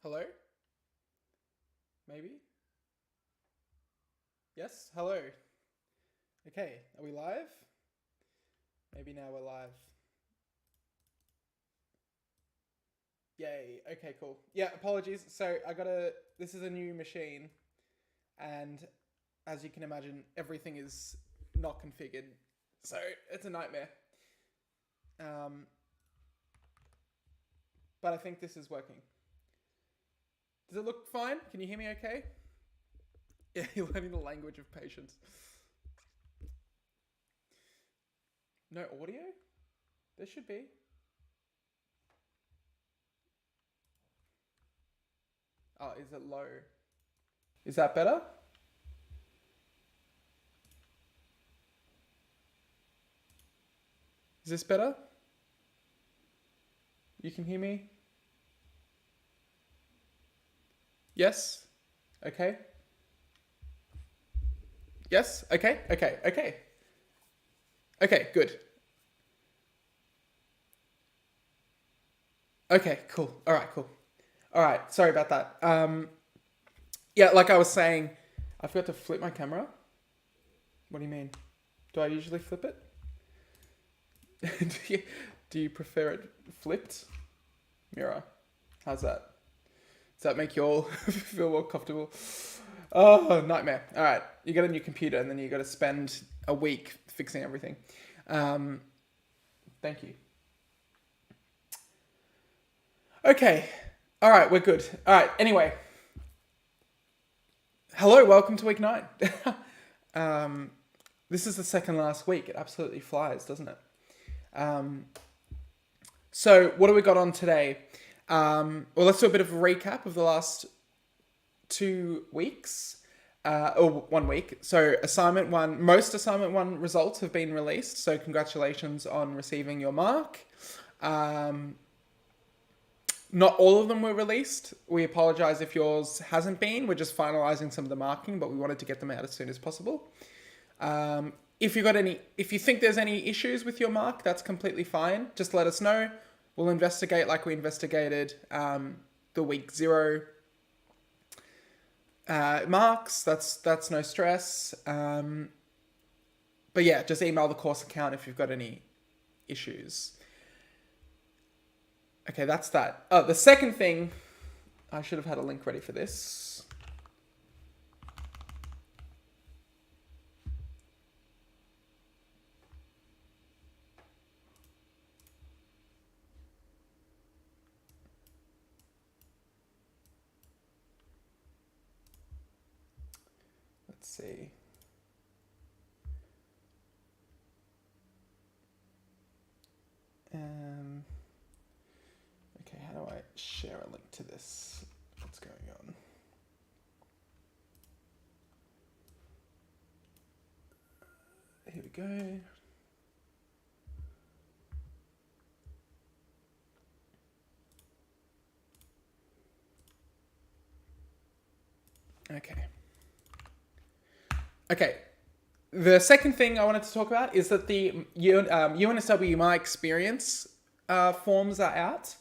Hello? Maybe? Yes? Hello? Okay, are we live? Maybe now we're live. Yay, okay, cool. Yeah, apologies. So this is a new machine, and as you can imagine, everything is not configured. So it's a nightmare. Um, but I think this is working. Does it look fine? Can you hear me okay? Yeah, you're learning the language of patience. No audio? There should be. Oh, is it low? Is that better? Is this better? You can hear me? Yes? Okay. Yes? Okay. Okay. Okay. Okay, good. Okay, cool. All right, cool. All right, sorry about that. Yeah, like I was saying, I forgot to flip my camera. What do you mean? Do I usually flip it? do you prefer it flipped? Mirror. How's that? Does that make you all feel more comfortable? Oh, nightmare. All right, you get a new computer and then you got to spend a week fixing everything. Um, Thank you. Okay. All right, we're good. All right, anyway. Hello, welcome to week 9. um, this is the second last week. It absolutely flies, doesn't it? Um, so, what do we got on today? Well, let's do a bit of a recap of the last 2 weeks. Or 1 week. So, most assignment 1 results have been released. So, congratulations on receiving your mark. Not all of them were released. We apologize if yours hasn't been. We're just finalizing some of the marking, but we wanted to get them out as soon as possible. If you think there's any issues with your mark, that's completely fine. Just let us know. We'll investigate like we investigated the week 0 marks. That's no stress. But yeah, just email the course account if you've got any issues. Okay, that's that. Oh, the second thing, I should have had a link ready for this. Let's see. Okay, how do I share a link to this? What's going on? Here we go. Okay. Okay. The second thing I wanted to talk about is that the UNSW My Experience forms are out,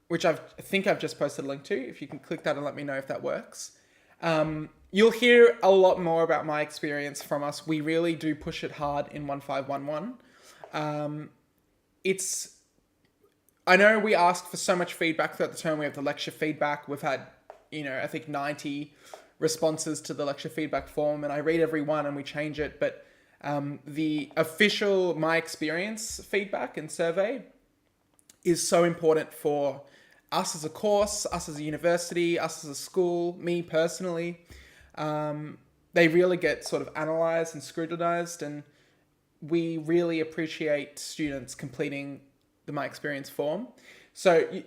which I think I've just posted a link to. If you can click that and let me know if that works. You'll hear a lot more about my experience from us. We really do push it hard in 1511. I know we asked for so much feedback throughout the term. We have the lecture feedback. We've had, I think 90 responses to the lecture feedback form, and I read every one and we change it. But the official My Experience feedback and survey is so important for us as a course, us as a university, us as a school, me personally. They really get sort of analysed and scrutinised, and we really appreciate students completing the My Experience form. So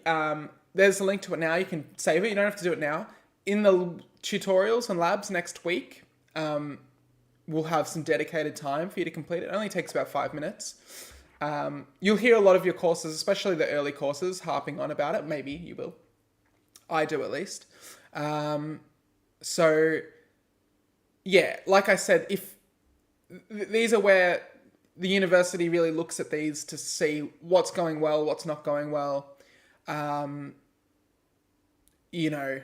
there's a link to it now. You can save it. You don't have to do it now. In the tutorials and labs next week, we'll have some dedicated time for you to complete it. It only takes about 5 minutes. You'll hear a lot of your courses, especially the early courses, harping on about it. Maybe you will. I do at least. So, yeah, like I said, if these are where the university really looks at these to see what's going well, what's not going well. you know,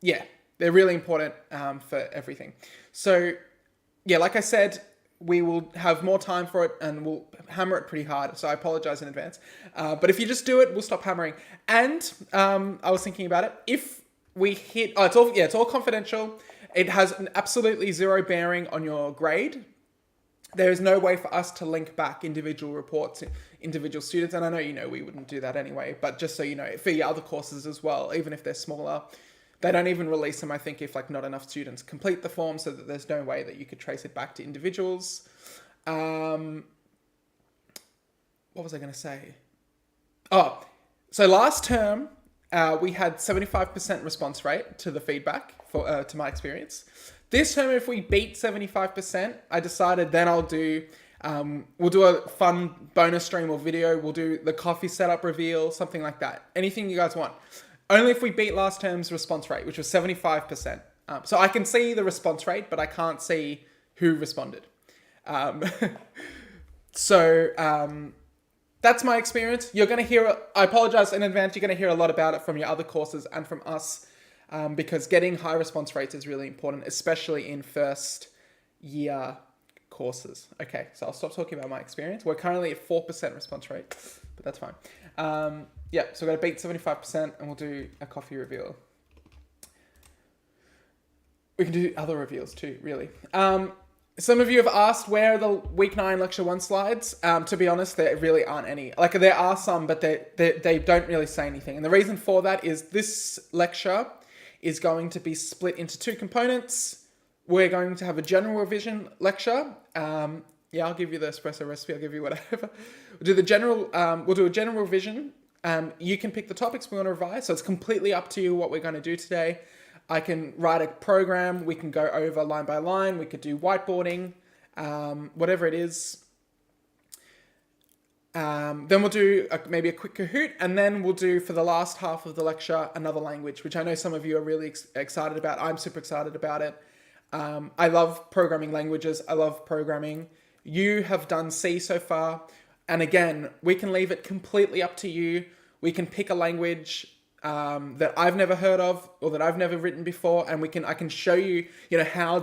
yeah, they're really important for everything. So yeah, like I said, we will have more time for it and we'll hammer it pretty hard. So I apologize in advance. But if you just do it, we'll stop hammering. And I was thinking about it. If we hit, it's all confidential. It has an absolutely zero bearing on your grade. There is no way for us to link back individual reports, individual students. And I know, we wouldn't do that anyway, but just so you know, for your other courses as well, even if they're smaller, they don't even release them, I think, if like not enough students complete the form, so that there's no way that you could trace it back to individuals. What was I going to say? Oh, so last term, we had 75% response rate to the feedback to my experience. This term, if we beat 75%, I decided then we'll do a fun bonus stream or video. We'll do the coffee setup reveal, something like that. Anything you guys want. Only if we beat last term's response rate, which was 75%. So I can see the response rate, but I can't see who responded. That's my experience. You're going to hear, I apologize in advance, you're going to hear a lot about it from your other courses and from us. Because getting high response rates is really important, especially in first year courses. Okay, so I'll stop talking about my experience. We're currently at 4% response rate, but that's fine. So we're going to beat 75% and we'll do a coffee reveal. We can do other reveals too, really. Some of you have asked where are the week 9 lecture 1 slides. To be honest, there really aren't any. Like there are some, but they don't really say anything. And the reason for that is this lecture is going to be split into 2 components. We're going to have a general revision lecture. I'll give you the espresso recipe. I'll give you whatever. We'll do a general revision. You can pick the topics we want to revise. So it's completely up to you what we're going to do today. I can write a program. We can go over line by line. We could do whiteboarding, whatever it is. Then we'll do maybe a quick Kahoot, and then we'll do, for the last half of the lecture, another language, which I know some of you are really excited about. I'm super excited about it. I love programming languages. I love programming. You have done C so far. And again, we can leave it completely up to you. We can pick a language that I've never heard of or that I've never written before, and I can show you, how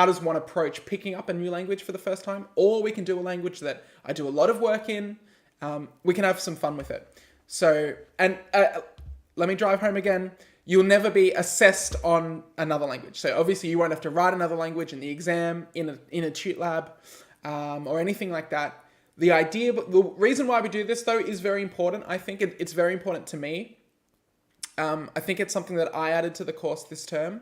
does one approach picking up a new language for the first time? Or we can do a language that I do a lot of work in. We can have some fun with it. So, and let me drive home again. You'll never be assessed on another language. So obviously you won't have to write another language in the exam, in a tute lab, or anything like that. The reason why we do this though is very important. I think it's very important to me. I think it's something that I added to the course this term.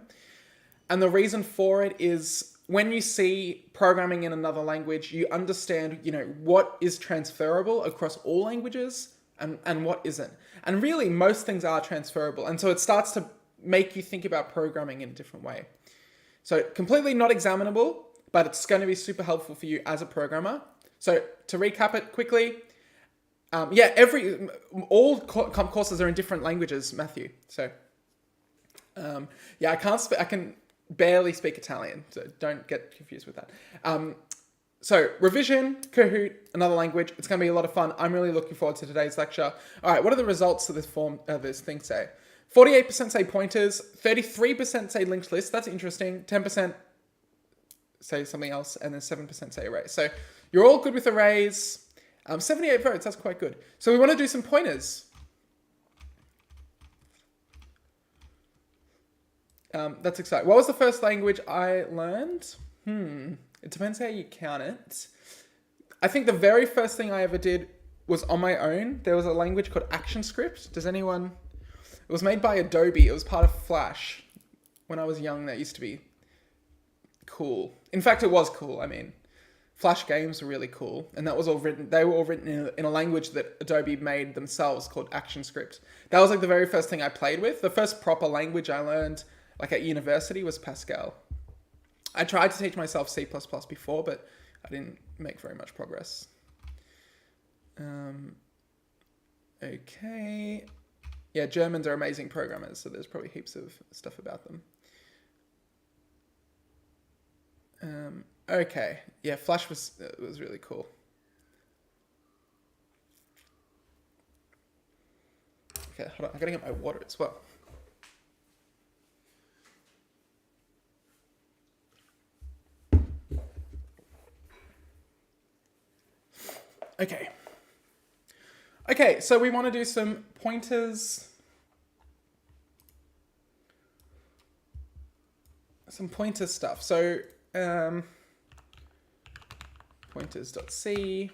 And the reason for it is when you see programming in another language, you understand, what is transferable across all languages and what isn't. And really, most things are transferable. And so it starts to make you think about programming in a different way. So completely not examinable, but it's going to be super helpful for you as a programmer. So to recap it quickly, all comp courses are in different languages, Matthew. So I can barely speak Italian, so don't get confused with that. So revision, Kahoot, another language. It's going to be a lot of fun. I'm really looking forward to today's lecture. All right, what are the results of this thing say? 48% say pointers, 33% say linked lists. That's interesting. 10% say something else, and then 7% say arrays. So you're all good with arrays. 78 votes, that's quite good. So we want to do some pointers. That's exciting. What was the first language I learned? It depends how you count it. I think the very first thing I ever did was on my own. There was a language called ActionScript. It was made by Adobe. It was part of Flash. When I was young, that used to be cool. In fact, it was cool. I mean, Flash games were really cool. And they were all written in a language that Adobe made themselves called ActionScript. That was like the very first thing I played with. The first proper language I learned at university was Pascal. I tried to teach myself C++ before, but I didn't make very much progress. Okay. Yeah, Germans are amazing programmers, so there's probably heaps of stuff about them. Okay. Yeah, Flash was really cool. Okay, Okay, hold on. I gotta get my water as well. Okay. Okay, so we want to do some pointers. Some pointer stuff. So, pointers.c.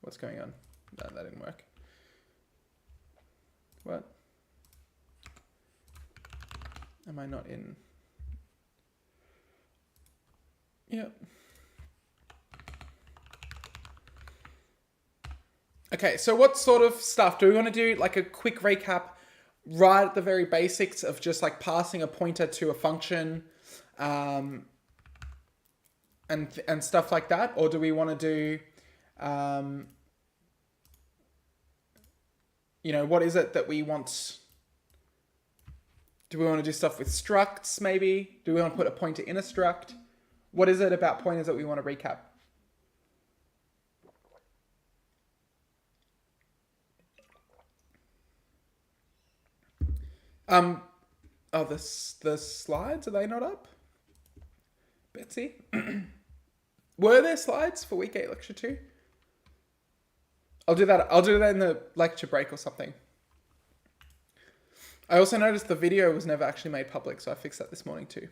What's going on? No, that didn't work. What? Am I not in? Yep. Okay, so what sort of stuff? Do we want to do like a quick recap right at the very basics of just like passing a pointer to a function and stuff like that? Or do we want to do, you know, what is it that we want? Do we want to do stuff with structs maybe? Do we want to put a pointer in a struct? What is it about pointers that we want to recap? Oh, the slides, are they not up? Betsy? Were there slides for week 8 lecture 2? I'll do that in the lecture break or something. I also noticed the video was never actually made public, so I fixed that this morning too.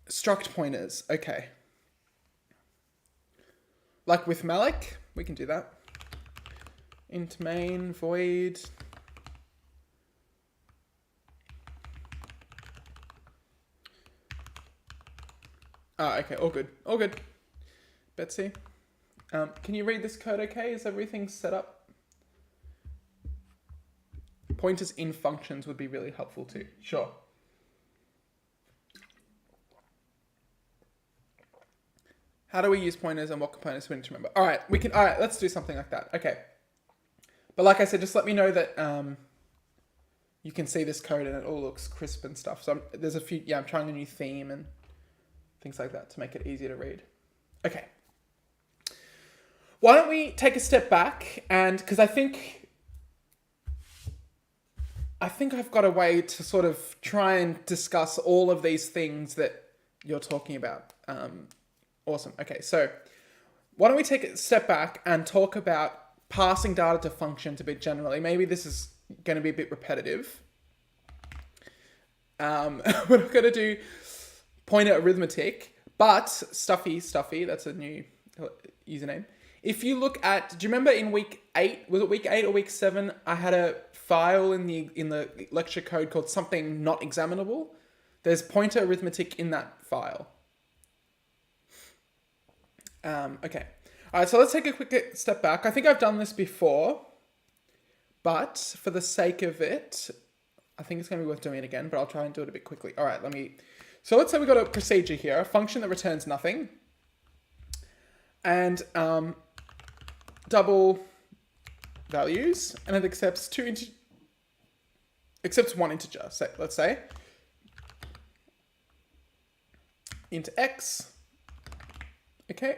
Struct pointers, okay. Like with malloc, we can do that. Int main void. Ah, okay, all good, all good. Betsy, can you read this code okay? Is everything set up? Pointers in functions would be really helpful too, sure. How do we use pointers and what components we need to remember? All right, let's do something like that, okay. But like I said, just let me know that you can see this code and it all looks crisp and stuff. So there's a few, I'm trying a new theme and things like that to make it easier to read. Okay. Why don't we take a step back and, because I think I've got a way to sort of try and discuss all of these things that you're talking about. Awesome. Okay, so why don't we take a step back and talk about passing data to functions a bit generally. Maybe this is going to be a bit repetitive. We're not going to do pointer arithmetic, but stuffy, that's a new username. If you look at, do you remember in week 8, was it week 8 or week 7, I had a file in the lecture code called something not examinable. There's pointer arithmetic in that file. Okay. All right, so let's take a quick step back. I think I've done this before, but for the sake of it, I think it's going to be worth doing it again, but I'll try and do it a bit quickly. All right, so let's say we've got a procedure here, a function that returns nothing, and double values, and it accepts one integer, let's say, int x, okay?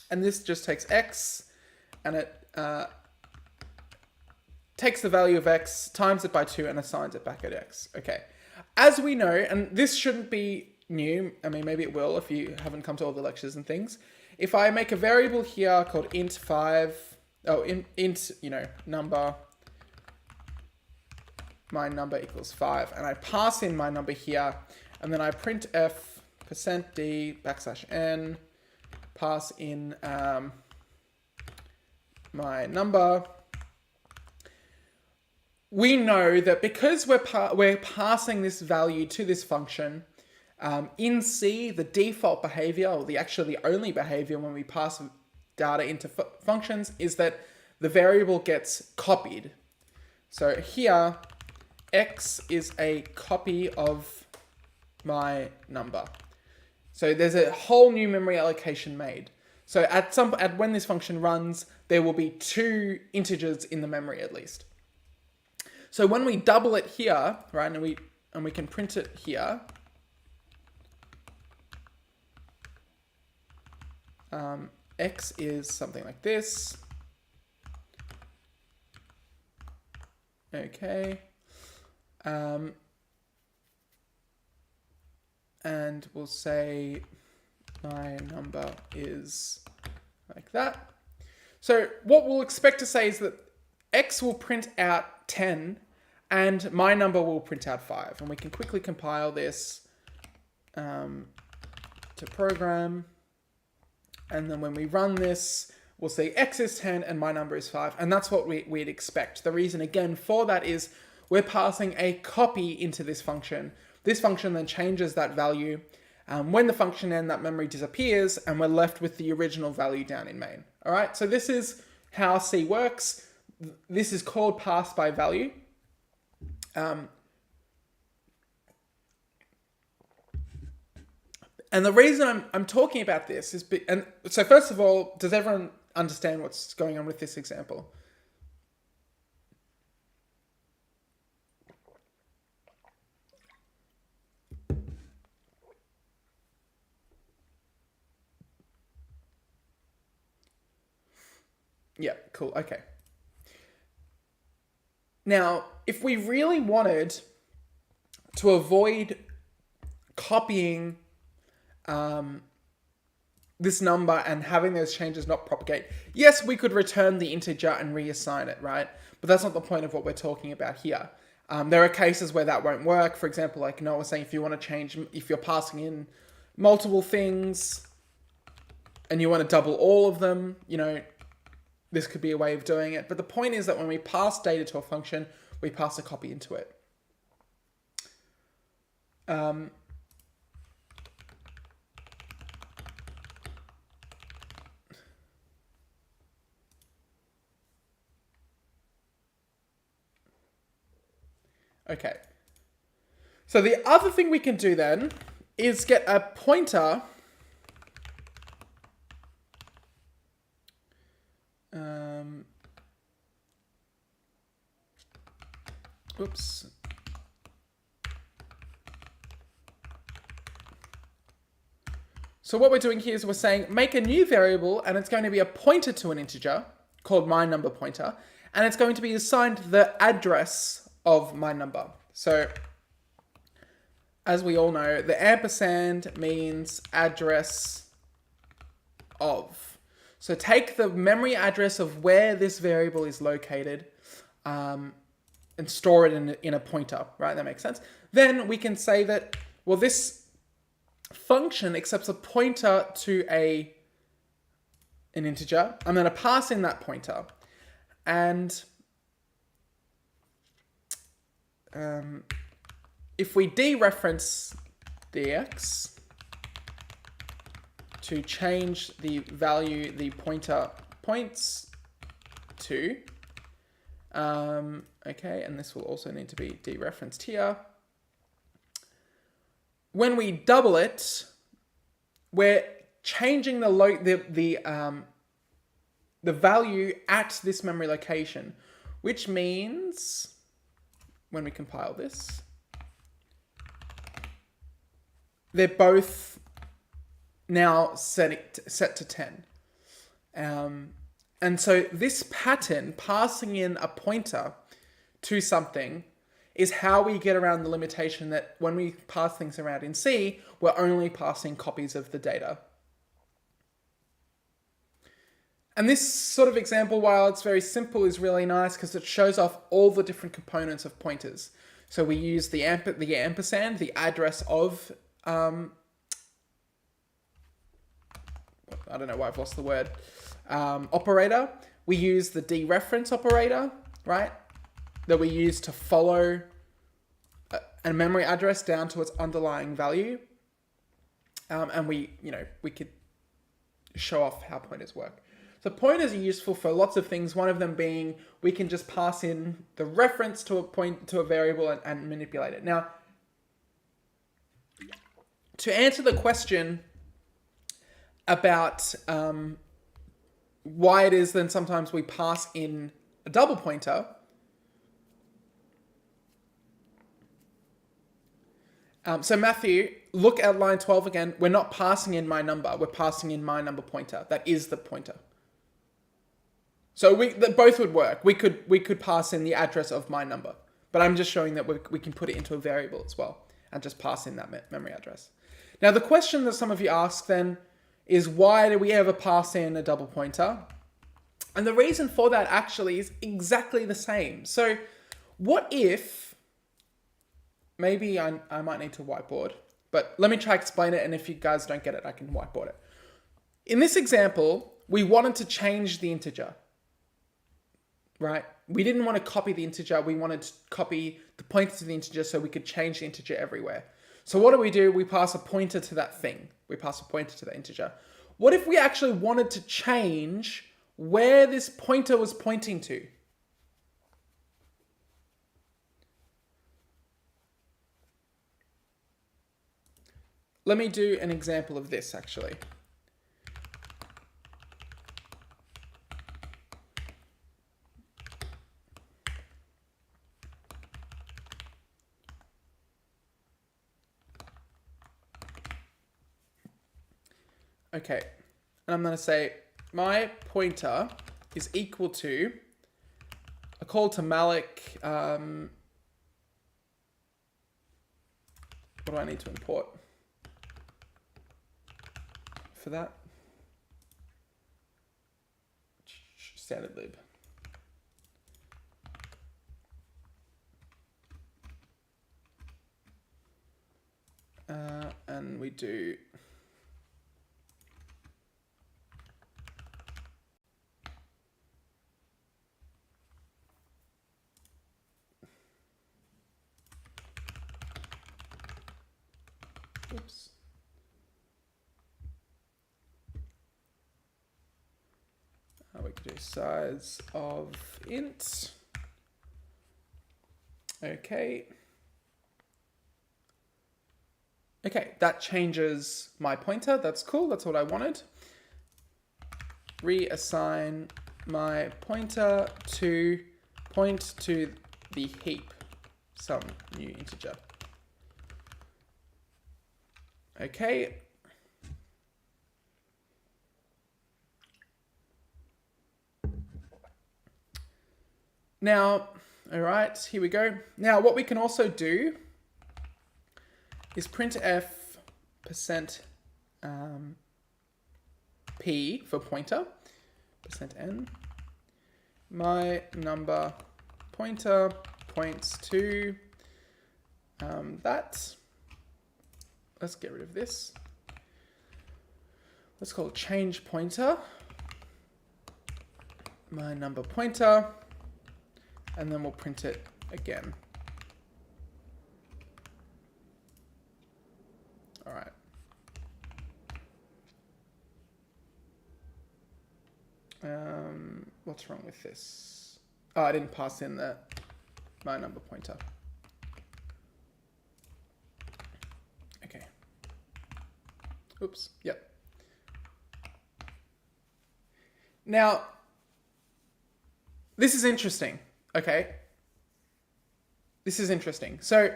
And this just takes x, and it takes the value of x, times it by 2, and assigns it back at x. Okay. As we know, and this shouldn't be new, I mean, maybe it will if you haven't come to all the lectures and things. If I make a variable here called int number, my number equals 5, and I pass in my number here, and then I print f %d \n, pass in my number. We know that because we're passing this value to this function, in C, the default behavior, or the only behavior when we pass data into functions, is that the variable gets copied. So here, x is a copy of my number. So there's a whole new memory allocation made. So when this function runs, there will be 2 integers in the memory at least. So when we double it here, right, and we can print it here, x is something like this. Okay. And we'll say my number is like that. So what we'll expect to say is that x will print out 10 and my number will print out 5. And we can quickly compile this to program. And then when we run this, we'll say x is 10 and my number is 5. And that's what we'd expect. The reason, again, for that is we're passing a copy into this function. This function then changes that value. When the function end, that memory disappears, and we're left with the original value down in main. All right, so this is how C works. This is called pass by value. And the reason I'm talking about this is, and so first of all, does everyone understand what's going on with this example? Yeah, cool, okay. Now, if we really wanted to avoid copying this number and having those changes not propagate, yes, we could return the integer and reassign it, right? But that's not the point of what we're talking about here. There are cases where that won't work. For example, like Noah was saying, if you want to change, if you're passing in multiple things and you want to double all of them, you know, this could be a way of doing it. But the point is that when we pass data to a function, we pass a copy into it. Okay. So the other thing we can do then is get a pointer. Oops. So what we're doing here is we're saying make a new variable, and it's going to be a pointer to an integer called my number pointer, and it's going to be assigned the address of my number. So as we all know, the ampersand means address of. So take the memory address of where this variable is located and store it in a pointer, right? That makes sense. Then we can say that, well, this function accepts a pointer to an integer. I'm going to pass in that pointer. And if we dereference dx to change the value the pointer points to, okay, and this will also need to be dereferenced here. When we double it, we're changing the value at this memory location, which means when we compile this, they're both now set to 10. And so this pattern, passing in a pointer to something, is how we get around the limitation that when we pass things around in C, we're only passing copies of the data. And this sort of example, while it's very simple, is really nice because it shows off all the different components of pointers. So we use the ampersand, the address of, I don't know why I've lost the word, operator. We use the dereference operator, right? That we use to follow a memory address down to its underlying value. And we could show off how pointers work. So pointers are useful for lots of things. One of them being we can just pass in the reference to a variable and manipulate it. Now, to answer the question about why it is then sometimes we pass in a double pointer, So Matthew, look at line 12 again. We're not passing in my number. We're passing in my number pointer. That is the pointer. So both would work. We could pass in the address of my number. But I'm just showing that we can put it into a variable as well and just pass in that memory address. Now the question that some of you ask then is, why do we ever pass in a double pointer? And the reason for that actually is exactly the same. So what if, maybe I might need to whiteboard, but let me try to explain it, and if you guys don't get it, I can whiteboard it. In this example, we wanted to change the integer, right? We didn't want to copy the integer, we wanted to copy the pointer to the integer so we could change the integer everywhere. So what do? We pass a pointer to that thing. We pass a pointer to that integer. What if we actually wanted to change where this pointer was pointing to? Let me do an example of this actually. Okay, and I'm going to say my pointer is equal to a call to malloc. What do I need to import for that? Standard lib. And we do oops. We could do size of int. Okay. Okay, that changes my pointer. That's cool. That's what I wanted. Reassign my pointer to point to the heap, some new integer. Okay. Now, all right, here we go. Now, what we can also do is printf percent p for pointer, %n. My number pointer points to that. Let's get rid of this. Let's call it change pointer. My number pointer. And then we'll print it again. All right. What's wrong with this? Oh, I didn't pass in my number pointer. Okay. Oops. Yep. Now, this is interesting. Okay. This is interesting. So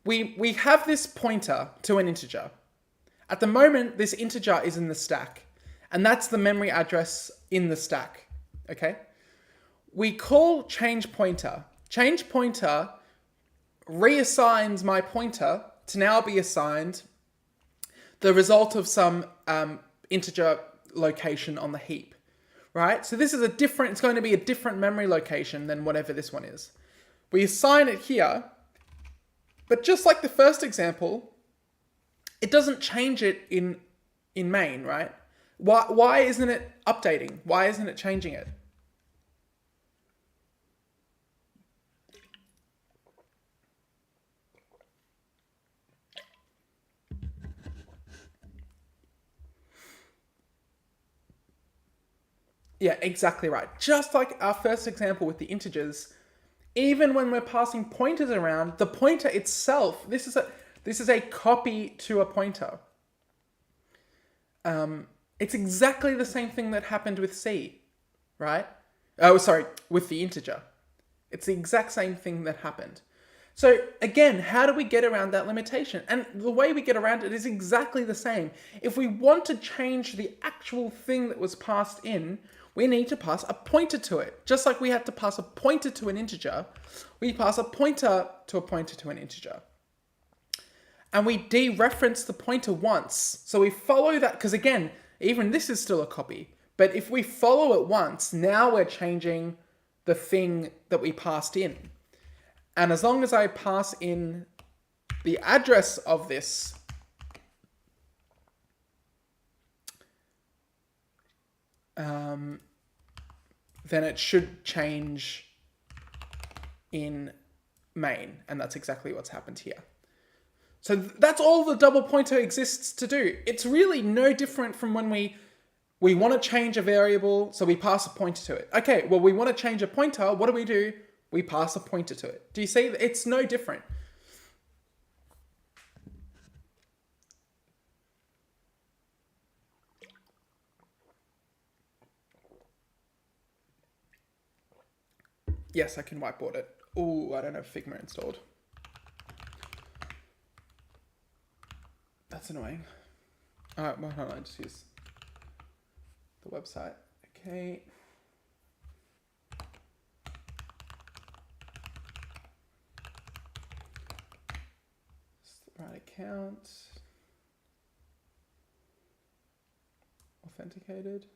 we have this pointer to an integer. At the moment, this integer is in the stack, and that's the memory address in the stack. Okay. We call change pointer. Change pointer reassigns my pointer to now be assigned the result of some integer location on the heap. Right? So this is it's going to be a different memory location than whatever this one is. We assign it here, but just like the first example, it doesn't change it in main, right? Why isn't it updating? Why isn't it changing it? Yeah, exactly right. Just like our first example with the integers, even when we're passing pointers around, the pointer itself, this is a copy to a pointer. It's exactly the same thing that happened with C, right? Oh, sorry, with the integer. It's the exact same thing that happened. So again, how do we get around that limitation? And the way we get around it is exactly the same. If we want to change the actual thing that was passed in, we need to pass a pointer to it. Just like we had to pass a pointer to an integer, we pass a pointer to an integer. And we dereference the pointer once. So we follow that, because again, even this is still a copy. But if we follow it once, now we're changing the thing that we passed in. And as long as I pass in the address of this, then it should change in main. And that's exactly what's happened here. So that's all the double pointer exists to do. It's really no different from when we want to change a variable, so we pass a pointer to it. Okay, well, we want to change a pointer. What do? We pass a pointer to it. Do you see? It's no different. Yes, I can whiteboard it. Oh, I don't have Figma installed. That's annoying. All right, well, hold on, just use the website. Okay. Right account. Authenticated.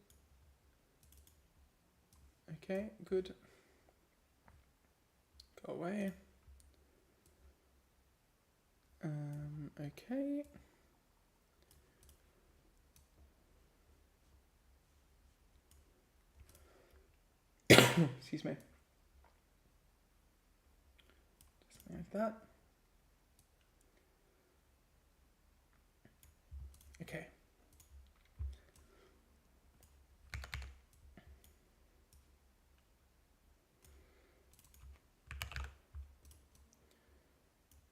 Okay, good. Go away. Okay. Excuse me. Just like that. Okay.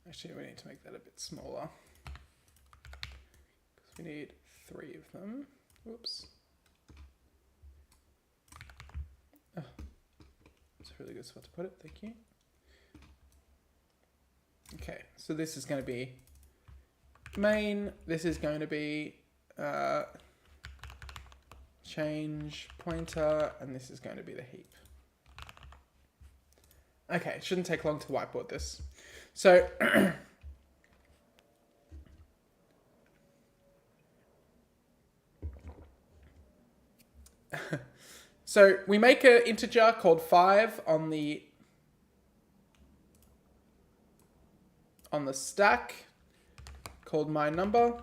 Actually, we need to make that a bit smaller because we need 3 of them. Whoops. Oh, that's a really good spot to put it. Thank you. Okay, so this is going to be main. This is going to be change pointer, and this is going to be the heap. Okay, it shouldn't take long to whiteboard this. So so we make an integer called 5 on the stack called my number.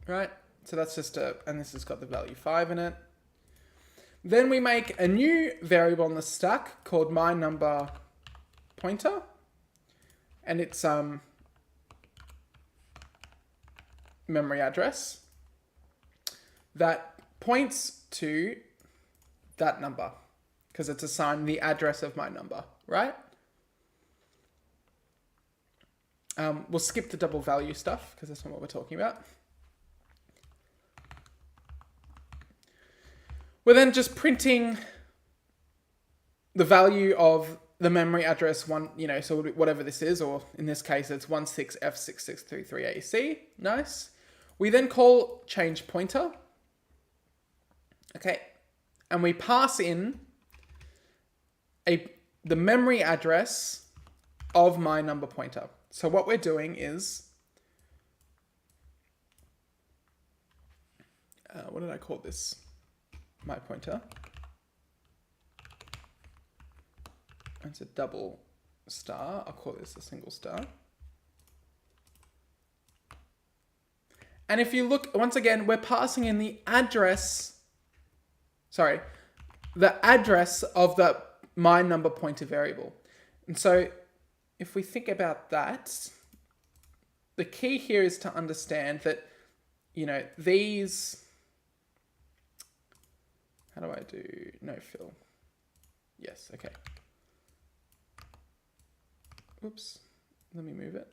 Right? So that's just and this has got the value 5 in it. Then we make a new variable on the stack called my number pointer, and it's memory address that points to that number because it's assigned the address of my number, right? We'll skip the double value stuff because that's not what we're talking about. We're then just printing the value of the memory address so whatever this is, or in this case, it's 16F6633AC. Nice. We then call change pointer. Okay. And we pass in the memory address of my number pointer. So what we're doing is, what did I call this? My pointer. It's a double star. I'll call this a single star. And if you look, once again, we're passing in the address of the my number pointer variable. And so if we think about that, the key here is to understand that, these, how do I do no fill? Yes, okay. Oops, let me move it.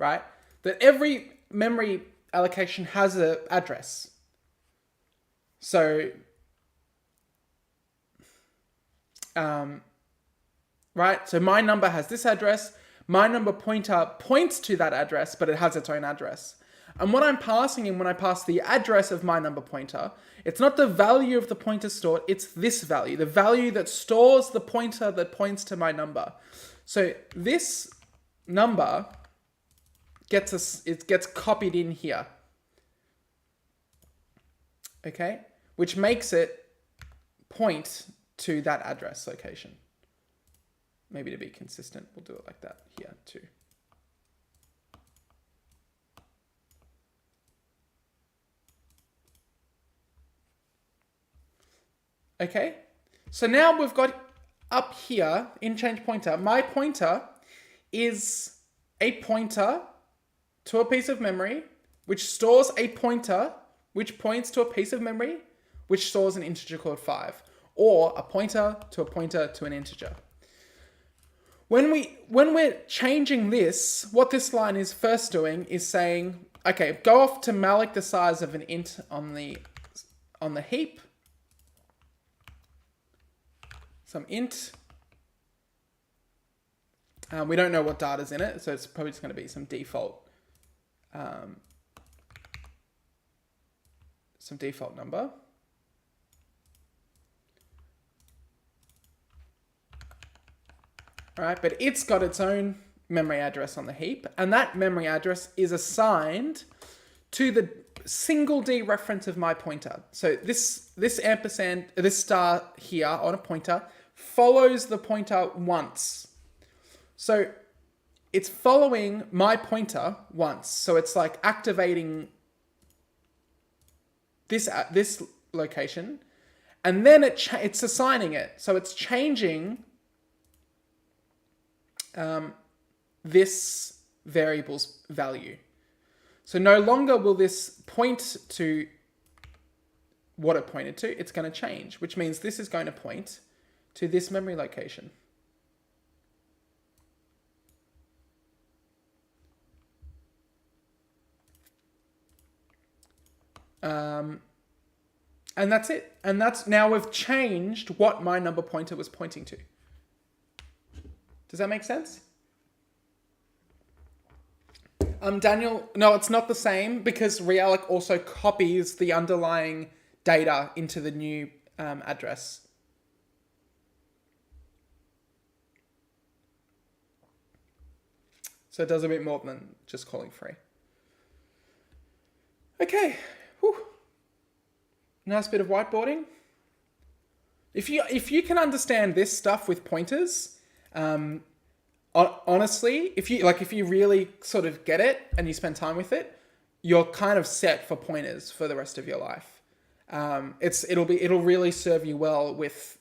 right? That every memory allocation has an address. So, right? So my number has this address. My number pointer points to that address, but it has its own address. And what I'm passing in when I pass the address of my number pointer, it's not the value of the pointer stored, it's this value, the value that stores the pointer that points to my number. So this number gets copied in here. Okay? Which makes it point to that address location. Maybe to be consistent, we'll do it like that here too. Okay, so now we've got up here in change pointer, my pointer is a pointer to a piece of memory, which stores a pointer, which points to a piece of memory, which stores an integer called 5, or a pointer to an integer. When we're changing this, what this line is first doing is saying, okay, go off to malloc the size of an int on the heap. Some int. We don't know what data's in it, so it's probably just going to be some default number. All right, but it's got its own memory address on the heap, and that memory address is assigned to the single D reference of my pointer. So this ampersand, this star here on a pointer follows the pointer once. So it's following my pointer once. So it's like activating this location, and then it's assigning it. So it's changing this variable's value. So no longer will this point to what it pointed to, it's going to change, which means this is going to point to this memory location. And that's it. And that's now we've changed what my number pointer was pointing to. Does that make sense? Daniel, no, it's not the same because realloc also copies the underlying data into the new address. So it does a bit more than just calling free. Okay. Whew. Nice bit of whiteboarding. If you can understand this stuff with pointers, honestly, if you really sort of get it and you spend time with it, you're kind of set for pointers for the rest of your life. It'll really serve you well with,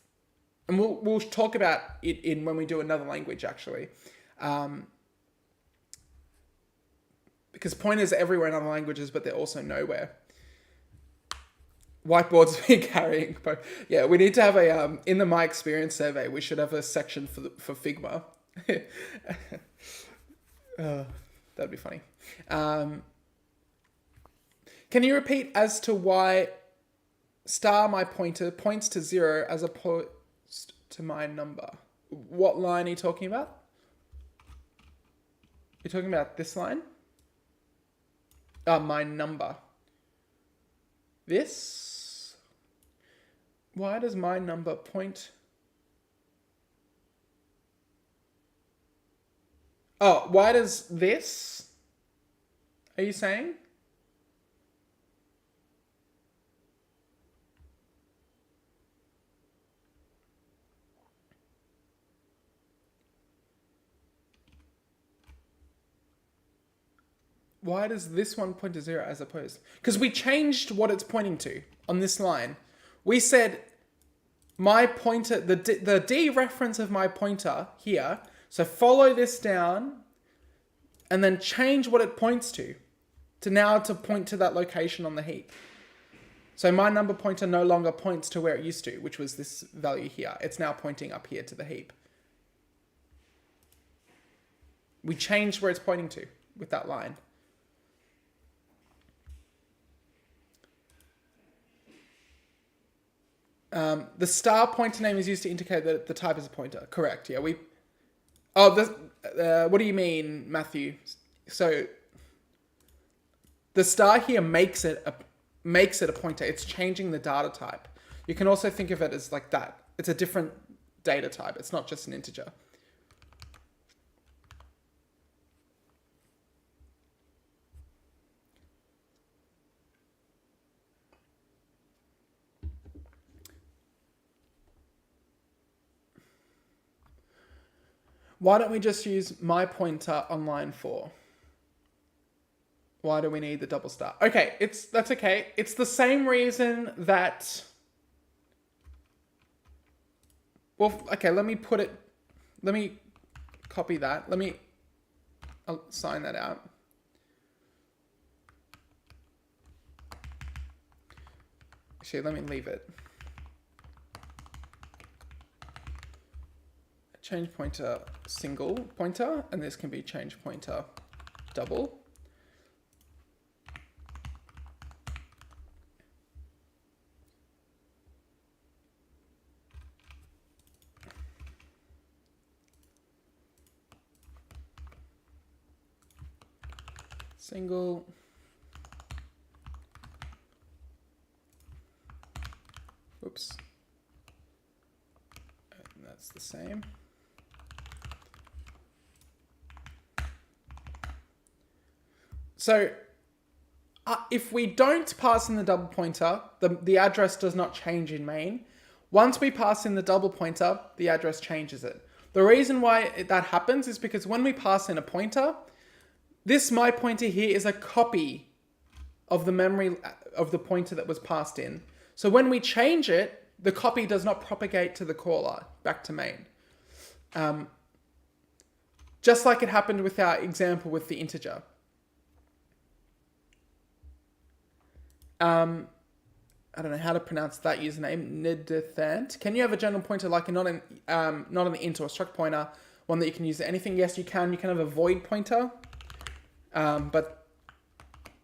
and we'll talk about it when we do another language actually, because pointers are everywhere in other languages, but they're also nowhere. Whiteboards have been carrying, but yeah, we need to have a in the My Experience survey. We should have a section for Figma. That'd be funny. Can you repeat as to why star my pointer points to 0 as opposed to my number? What line are you talking about? You're talking about this line? My number. This? Why does my number point? Oh, why does this? Are you saying? Why does this one point to 0 as opposed? Because we changed what it's pointing to on this line. We said my pointer, the D reference of my pointer here, so follow this down and then change what it points to now to point to that location on the heap. So my number pointer no longer points to where it used to, which was this value here. It's now pointing up here to the heap. We changed where it's pointing to. with that line. The star pointer name is used to indicate that the type is a pointer. Correct. Yeah, we. Oh, what do you mean, Matthew? So the star here makes it a pointer. It's changing the data type. You can also think of it as like that. It's a different data type. It's not just an integer. Why don't we just use my pointer on line 4? Why do we need the double star? Okay, that's okay. It's the same reason that... Well, okay, let me copy that. I'll sign that out. Actually, let me leave it. Change pointer single pointer, and this can be change pointer double. Single. Oops. And that's the same. So if we don't pass in the double pointer, the address does not change in main. Once we pass in the double pointer, the address changes it. The reason why that happens is because when we pass in a pointer, this my pointer here is a copy of the memory of the pointer that was passed in. So when we change it, the copy does not propagate to the caller back to main. Just like it happened with our example with the integer. I don't know how to pronounce that username. Nidethant. Can you have a general pointer like not an int or a struct pointer, one that you can use for anything? Yes, you can. You can have a void pointer, but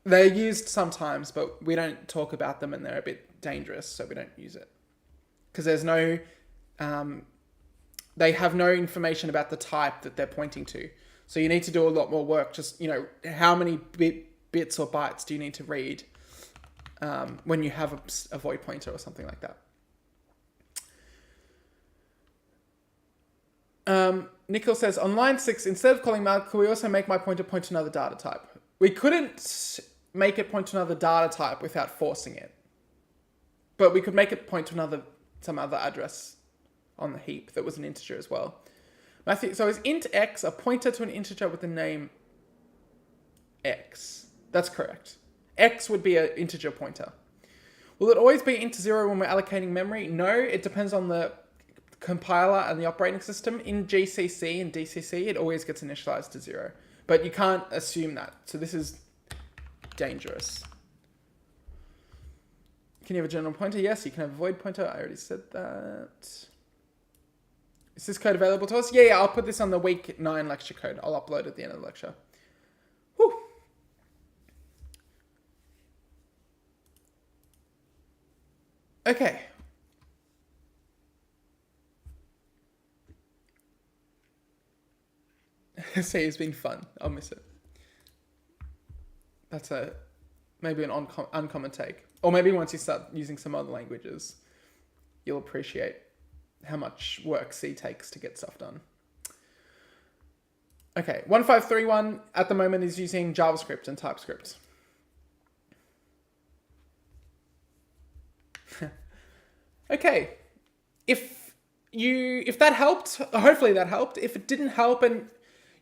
they're used sometimes. But we don't talk about them, and they're a bit dangerous, so we don't use it because there's no. They have no information about the type that they're pointing to, so you need to do a lot more work. Just how many bits or bytes do you need to read? When you have a void pointer or something like that. Nicole says, on line 6, instead of calling mal, could we also make my pointer point to another data type? We couldn't make it point to another data type without forcing it. But we could make it point to some other address on the heap that was an integer as well. Matthew, so is int x a pointer to an integer with the name x? That's correct. X would be an integer pointer. Will it always be int 0 when we're allocating memory? No, it depends on the compiler and the operating system. In GCC and DCC, it always gets initialized to 0. But you can't assume that. So this is dangerous. Can you have a general pointer? Yes, you can have a void pointer. I already said that. Is this code available to us? Yeah, I'll put this on the week 9 lecture code. I'll upload it at the end of the lecture. Whew. Okay. See, it's been fun. I'll miss it. That's maybe an uncommon take. Or maybe once you start using some other languages, you'll appreciate how much work C takes to get stuff done. Okay, 1531 at the moment is using JavaScript and TypeScript. Okay, if that helped, hopefully that helped. If it didn't help and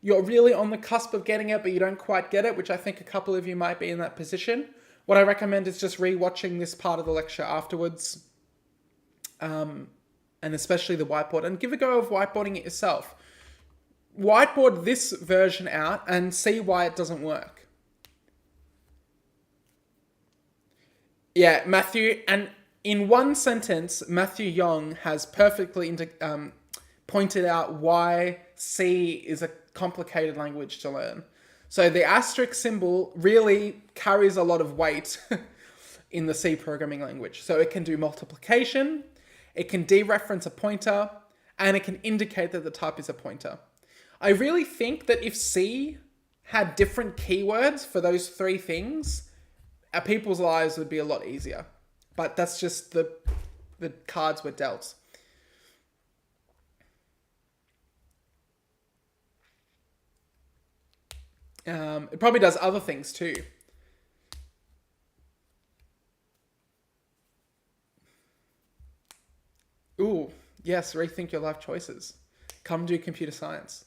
you're really on the cusp of getting it, but you don't quite get it, which I think a couple of you might be in that position, what I recommend is just re-watching this part of the lecture afterwards, and especially the whiteboard, and give a go of whiteboarding it yourself. Whiteboard this version out and see why it doesn't work. Yeah, Matthew, and in one sentence, Matthew Young has perfectly pointed out why C is a complicated language to learn. So the asterisk symbol really carries a lot of weight in the C programming language. So it can do multiplication, it can dereference a pointer, and it can indicate that the type is a pointer. I really think that if C had different keywords for those three things, people's lives would be a lot easier. But that's just the cards were dealt. It probably does other things too. Ooh, yes, rethink your life choices. Come do computer science.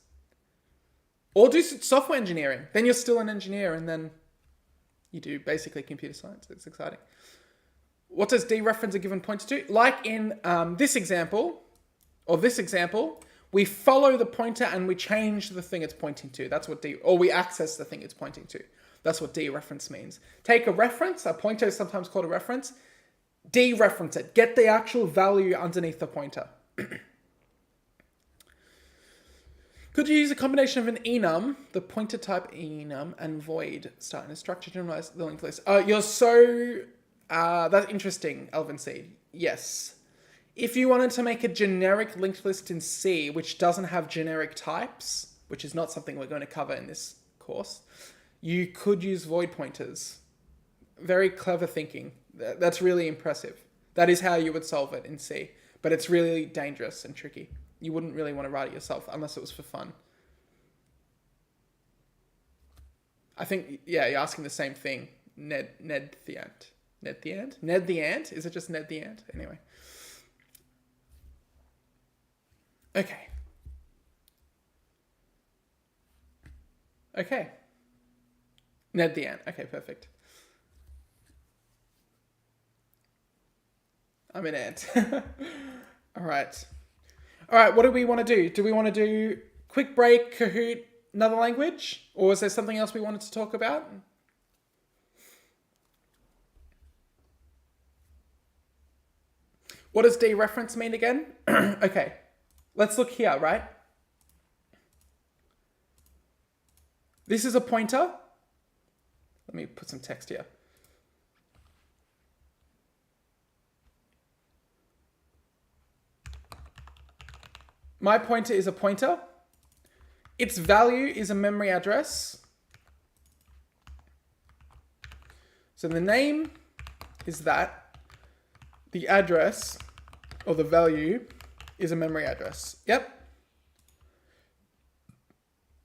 Or do software engineering. Then you're still an engineer and then you do basically computer science. It's exciting. What does dereference a given pointer to? Like in this example, we follow the pointer and we change the thing it's pointing to. That's what or we access the thing it's pointing to. That's what dereference means. Take a reference, a pointer is sometimes called a reference, dereference it. Get the actual value underneath the pointer. Could you use a combination of an enum, the pointer type enum, and void, start in a structure, generalize the linked list? You're so... that's interesting, Elvin Seed. Yes. If you wanted to make a generic linked list in C, which doesn't have generic types, which is not something we're going to cover in this course, you could use void pointers. Very clever thinking. That's really impressive. That is how you would solve it in C, but it's really dangerous and tricky. You wouldn't really want to write it yourself unless it was for fun. I think, yeah, you're asking the same thing. Ned the Ant. Ned the Ant? Ned the Ant? Is it just Ned the Ant? Anyway. Okay. Ned the Ant. Okay, perfect. I'm an ant. All right, what do we want to do? Do we want to do quick break, Kahoot, another language? Or is there something else we wanted to talk about? What does dereference mean again? Okay, let's look here, right? This is a pointer. Let me put some text here. My pointer is a pointer. Its value is a memory address. So the name is that. The address, or the value, is a memory address. Yep.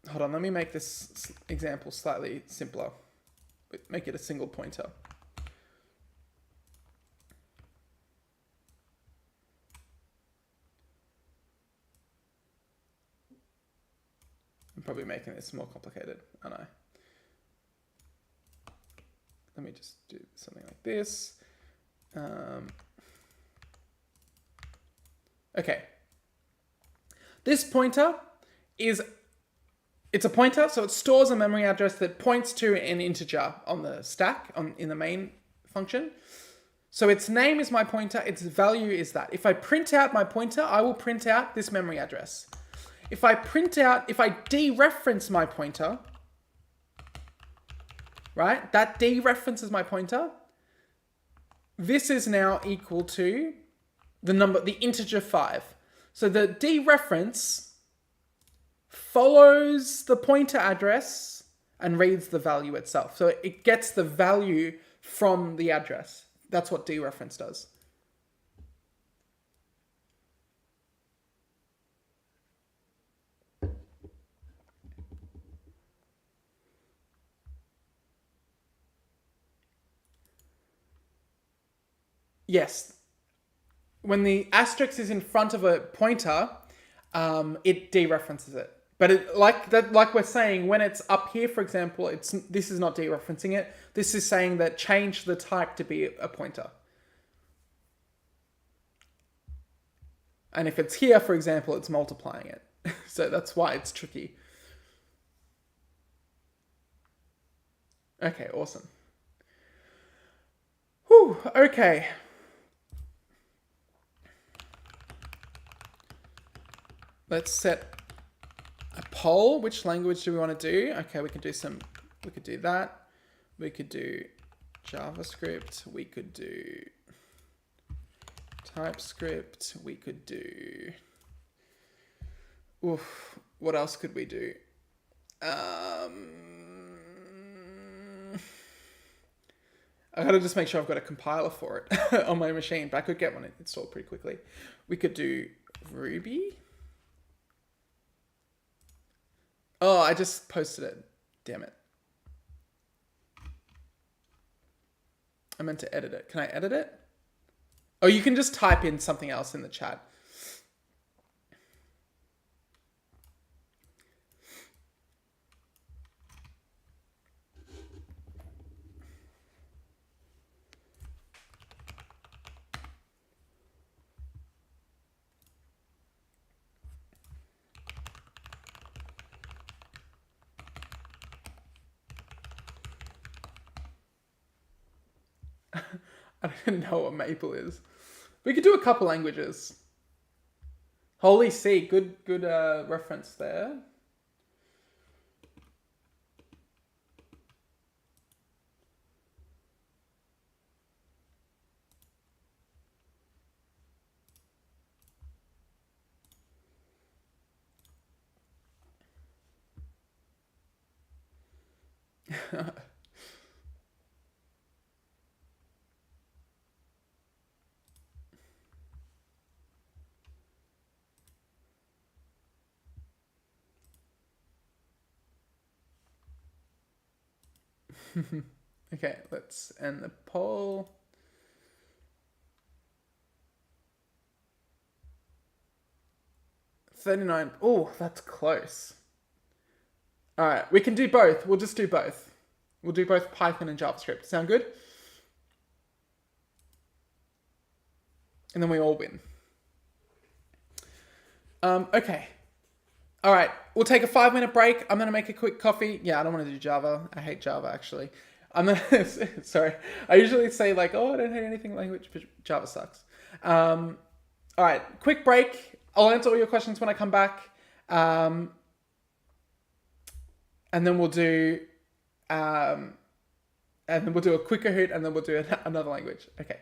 Hold on, let me make this example slightly simpler. Make it a single pointer. I'm probably making this more complicated, aren't I? Let me just do something like this. Okay. This pointer it's a pointer, so it stores a memory address that points to an integer on the stack, in the main function. So its name is my pointer, its value is that. If I print out my pointer, I will print out this memory address. If I dereference my pointer, right? That dereferences my pointer. This is now equal to the integer 5. So the dereference follows the pointer address and reads the value itself. So it gets the value from the address. That's what dereference does. Yes. When the asterisk is in front of a pointer, it dereferences it. But like we're saying, when it's up here, for example, this is not dereferencing it. This is saying that change the type to be a pointer. And if it's here, for example, it's multiplying it. So that's why it's tricky. Okay, awesome. Whew, okay. Let's set a poll. Which language do we want to do? Okay, we could do that. We could do JavaScript. We could do TypeScript. We could do... Oof, what else could we do? I gotta just make sure I've got a compiler for it on my machine, but I could get one installed pretty quickly. We could do Ruby. Oh, I just posted it. Damn it. I meant to edit it. Can I edit it? Oh, you can just type in something else in the chat. I don't even know what maple is. We could do a couple languages. Holy C, good reference there. Okay, let's end the poll. $39. Oh, that's close. All right, we can do both. We'll just do both. We'll do both Python and JavaScript. Sound good? And then we all win. Okay. All right, we'll take a 5-minute break. I'm going to make a quick coffee. Yeah, I don't want to do Java. I hate Java, actually. Sorry. I usually say like, oh, I don't hate anything language, but Java sucks. All right, quick break. I'll answer all your questions when I come back. And then we'll do a quick Kahoot, and then we'll do another language. Okay.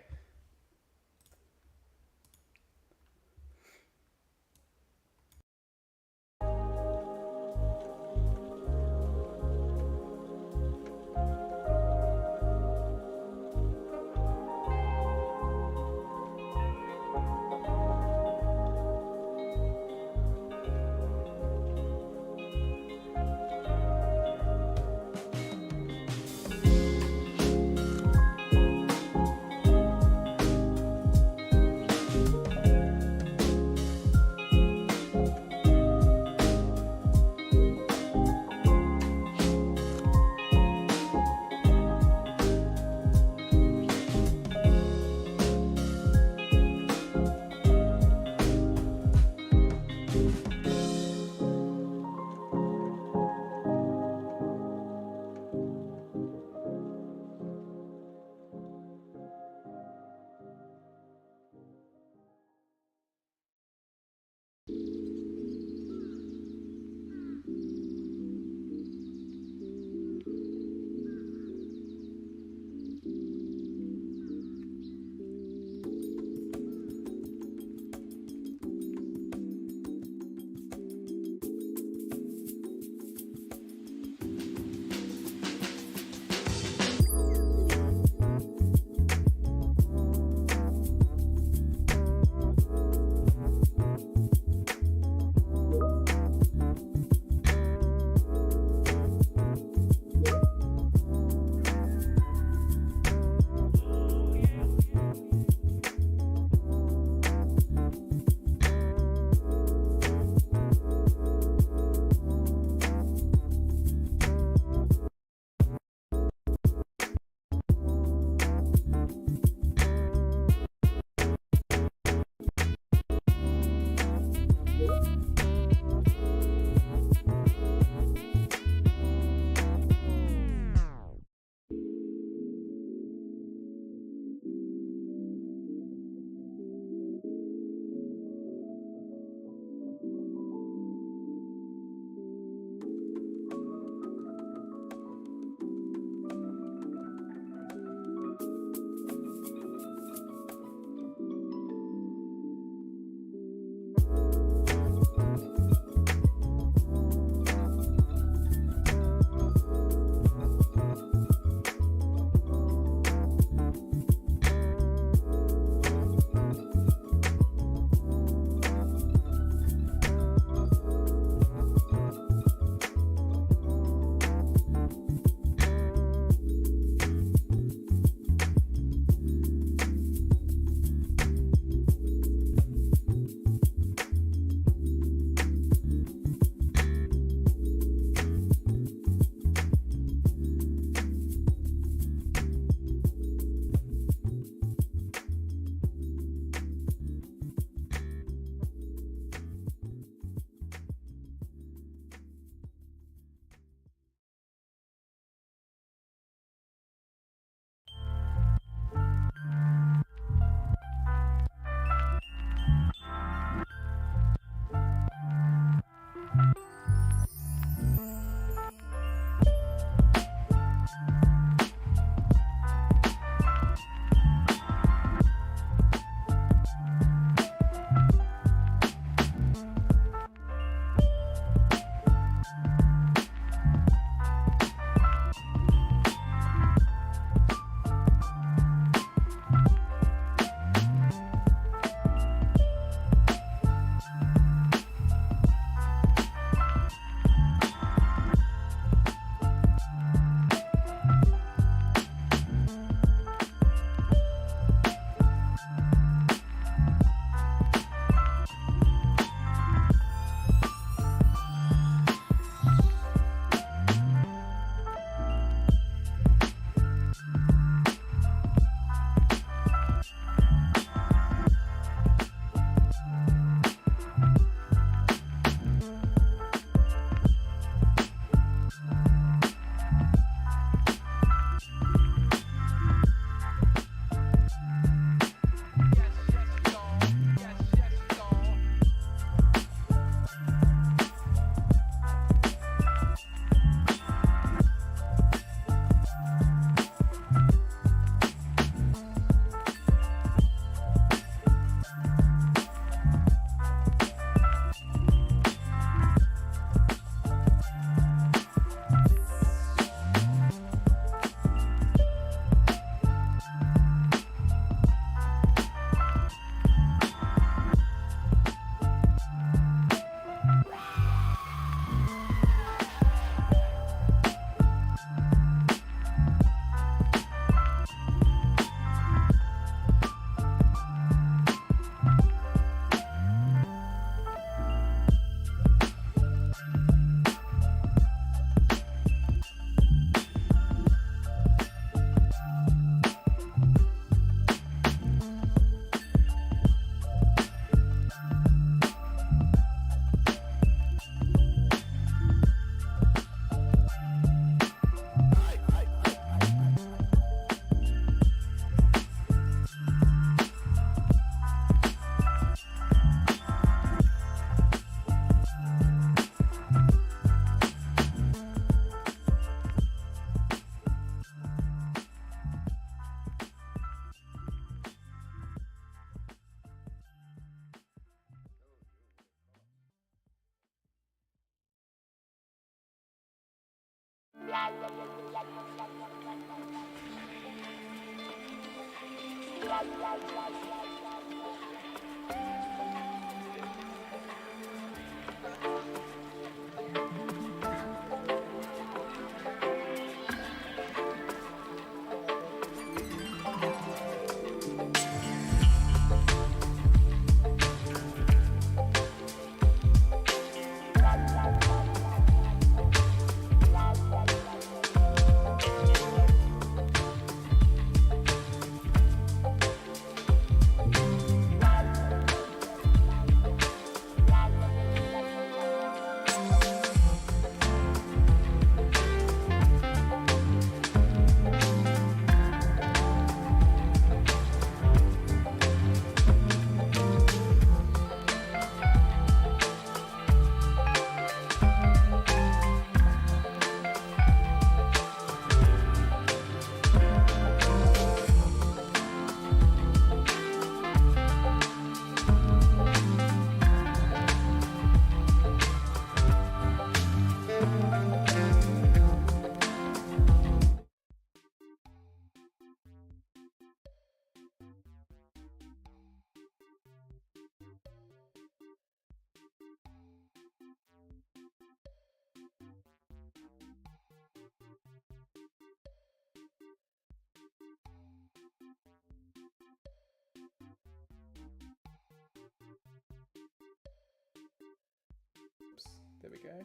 There we go.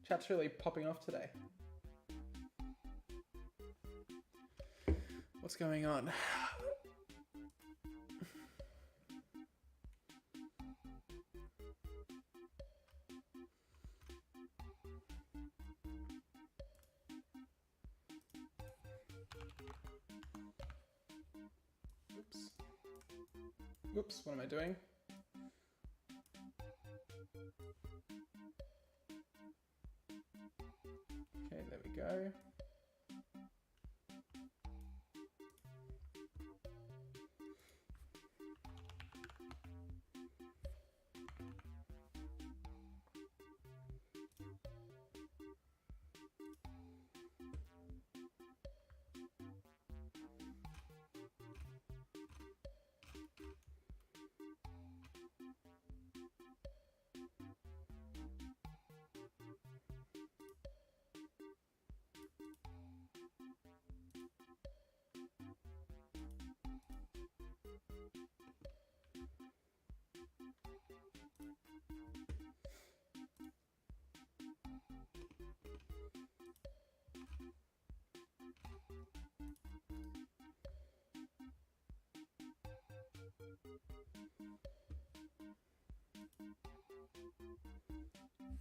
Chat's really popping off today. What's going on? Oops. Whoops, what am I doing? Okay, there we go.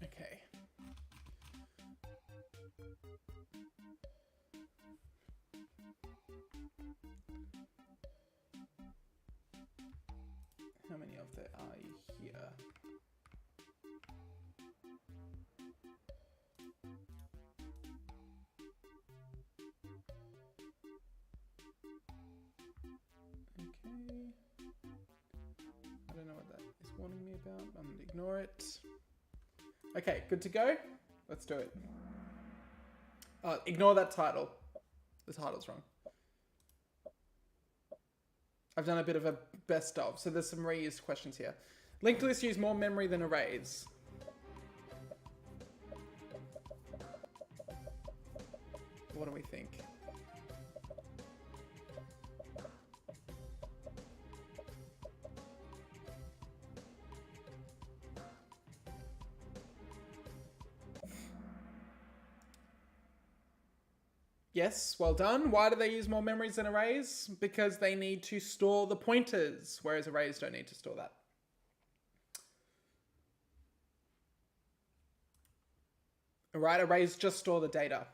Okay. How many of there are here? Okay. I don't know what that is warning me about. I'm gonna ignore it. Okay, good to go. Let's do it. Ignore that title. The title's wrong. I've done a bit of a best of, so there's some reused questions here. Linked lists use more memory than arrays. What do we think? Yes, well done. Why do they use more memories than arrays? Because they need to store the pointers, whereas arrays don't need to store that. Right, arrays just store the data.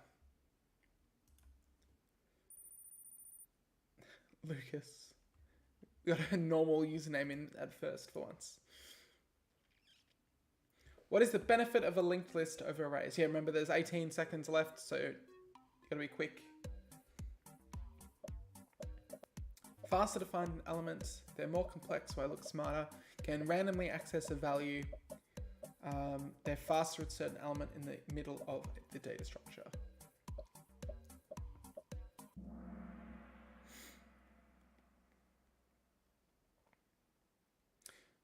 Lucas. We got a normal username in at first for once. What is the benefit of a linked list over arrays? Yeah, remember there's 18 seconds left, so you gotta be quick. Faster to find elements. They're more complex, so I look smarter. Can randomly access a value. They're faster at certain element in the middle of the data structure.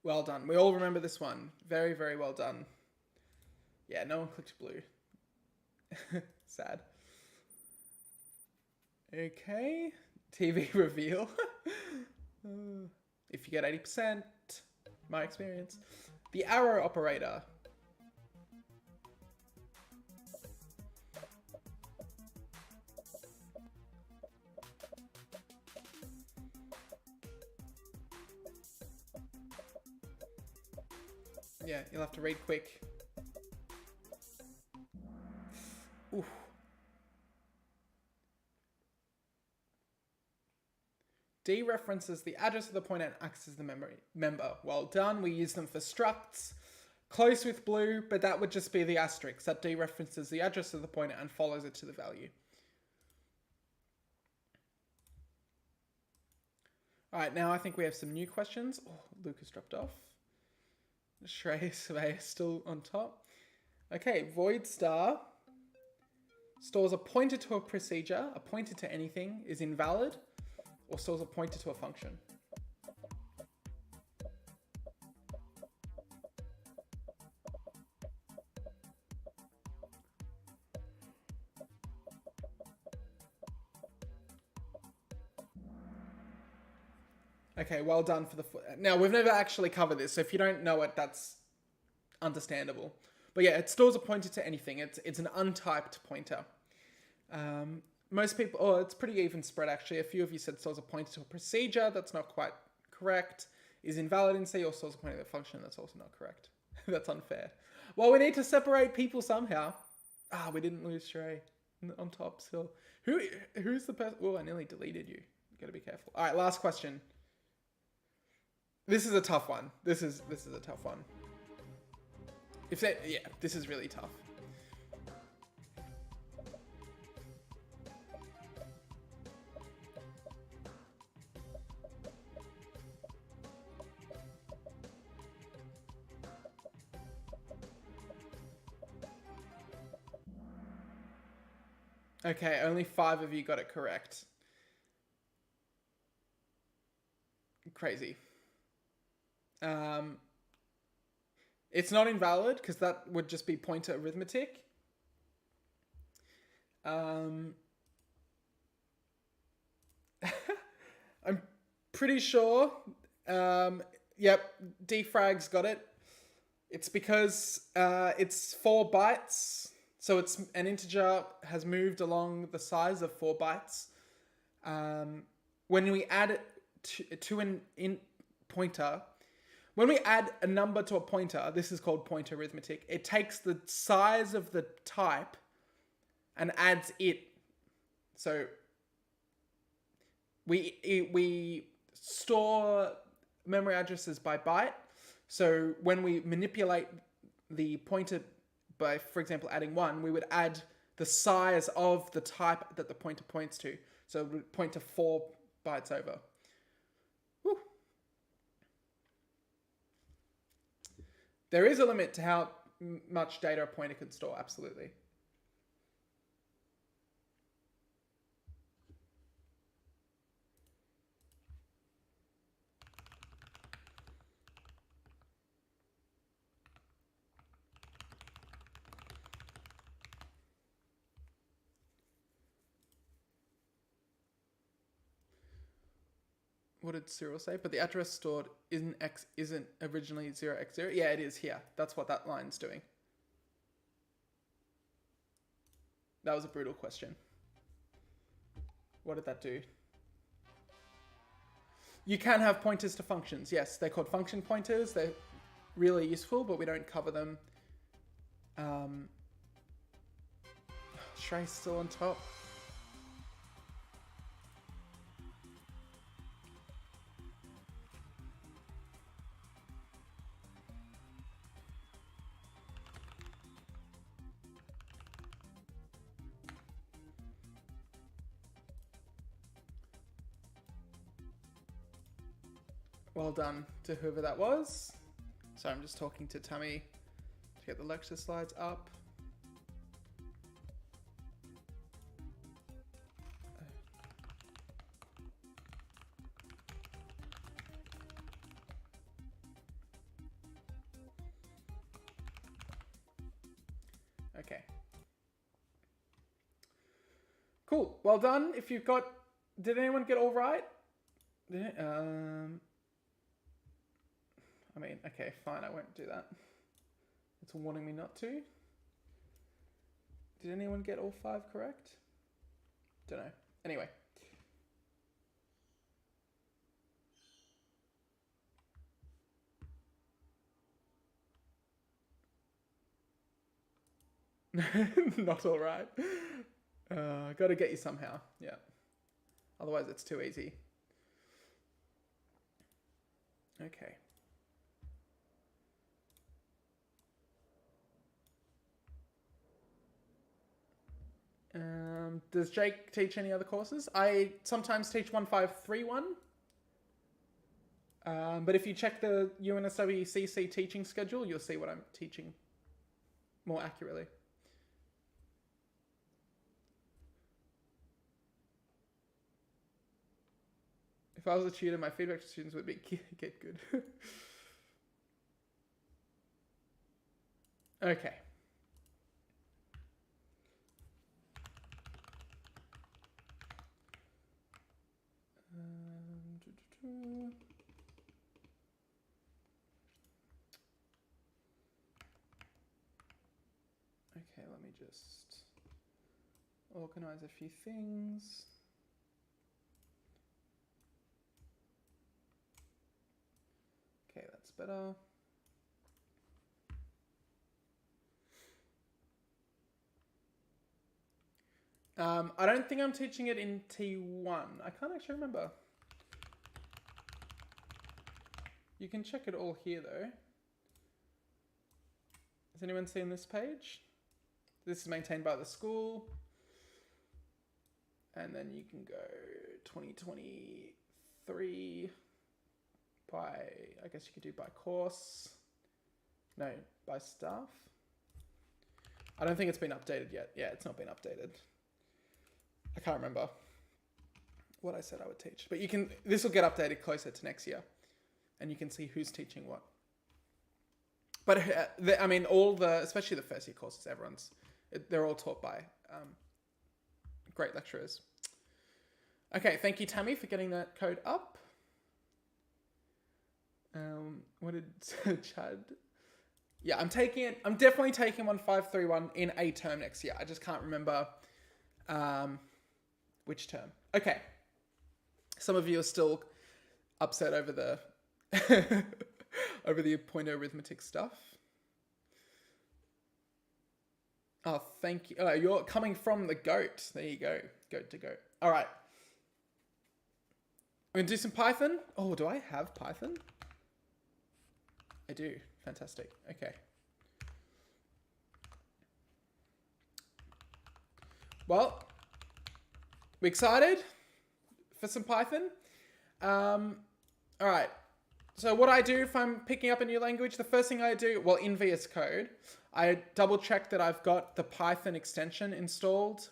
Well done. We all remember this one. Very, very well done. Yeah, no one clicked blue. Sad. Okay. TV reveal. If you get 80%, my experience. The arrow operator. Yeah, you'll have to read quick. Oof. Dereferences the address of the pointer and acts as the member. Well done. We use them for structs. Close with blue, but that would just be the asterisk. That dereferences the address of the pointer and follows it to the value. All right, now I think we have some new questions. Oh, Lucas dropped off. Shrey Surveyor still on top. Okay, void star stores a pointer to a procedure, a pointer to anything is invalid, or stores a pointer to a function. Okay, well done for the... Now, we've never actually covered this, so if you don't know it, that's understandable. But yeah, it stores a pointer to anything. It's an untyped pointer. Most people... Oh, it's pretty even spread, actually. A few of you said stores a pointer to a procedure. That's not quite correct. Is invalid in C, or stores a pointer to a function. That's also not correct. That's unfair. Well, we need to separate people somehow. Ah, we didn't lose Shrey on top still. Who's the person... Oh, I nearly deleted you. You gotta be careful. All right, last question. This is a tough one. This is a tough one. Yeah, this is really tough. Okay, only 5 of you got it correct. Crazy. It's not invalid because that would just be pointer arithmetic. I'm pretty sure. Yep, defrag's got it. It's because it's 4 bytes. So it's an integer has moved along the size of 4 bytes. When we add it to an pointer, when we add a number to a pointer, this is called pointer arithmetic. It takes the size of the type and adds it. So we store memory addresses by byte. So when we manipulate the pointer by, for example, adding 1, we would add the size of the type that the pointer points to. So it would point to 4 bytes over. Whew. There is a limit to how much data a pointer can store, absolutely. What did Cyril say? But the address stored isn't originally 0x0. Yeah, it is here. That's what that line's doing. That was a brutal question. What did that do? You can have pointers to functions. Yes, they're called function pointers. They're really useful, but we don't cover them. Shrey's still on top. Well done to whoever that was. So I'm just talking to Tammy to get the lecture slides up. Okay. Cool. Well done. If you've got... Did anyone get all right? I mean, okay, fine. I won't do that. It's warning me not to. Did anyone get all 5 correct? Don't know. Anyway. Not all right. Got to get you somehow. Yeah. Otherwise, it's too easy. Okay. Does Jake teach any other courses? I sometimes teach 1531. But if you check the UNSW CC teaching schedule, you'll see what I'm teaching more accurately. If I was a tutor, my feedback to students would be get good. Okay. Okay, let me just organize a few things. Okay, that's better. I don't think I'm teaching it in T1. I can't actually remember. You can check it all here though. Has anyone seen this page? This is maintained by the school. And then you can go 2023 by, I guess you could do by course. No, by staff. I don't think it's been updated yet. Yeah, it's not been updated. I can't remember what I said I would teach. But you can, this will get updated closer to next year. And you can see who's teaching what. But I mean, all the, especially the first year courses, they're all taught by great lecturers. Okay, thank you, Tammy, for getting that code up. What did Chad? Yeah, I'm definitely taking 1531 in a term next year. I just can't remember which term. Okay. Some of you are still upset over the over the point arithmetic stuff. Oh, thank you. Oh, you're coming from the goat. There you go. Goat to goat. All right. I'm going to do some Python. Oh, do I have Python? I do. Fantastic. Okay. Well, we excited for some Python? All right. So what I do if I'm picking up a new language, the first thing I do, well, in VS Code, I double check that I've got the Python extension installed.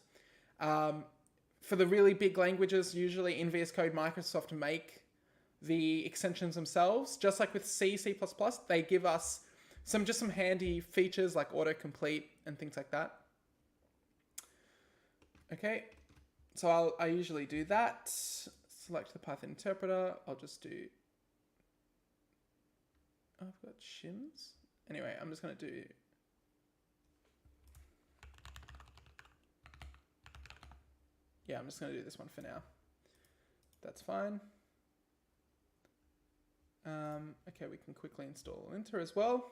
For the really big languages, usually in VS Code, Microsoft make the extensions themselves. Just like with C, C++, they give us some handy features like autocomplete and things like that. Okay, so I usually do that. Select the Python interpreter. I'll just do... Oh, I've got shims. Anyway, I'm just going to do... Yeah, I'm just going to do this one for now. That's fine. Okay, we can quickly install linter as well.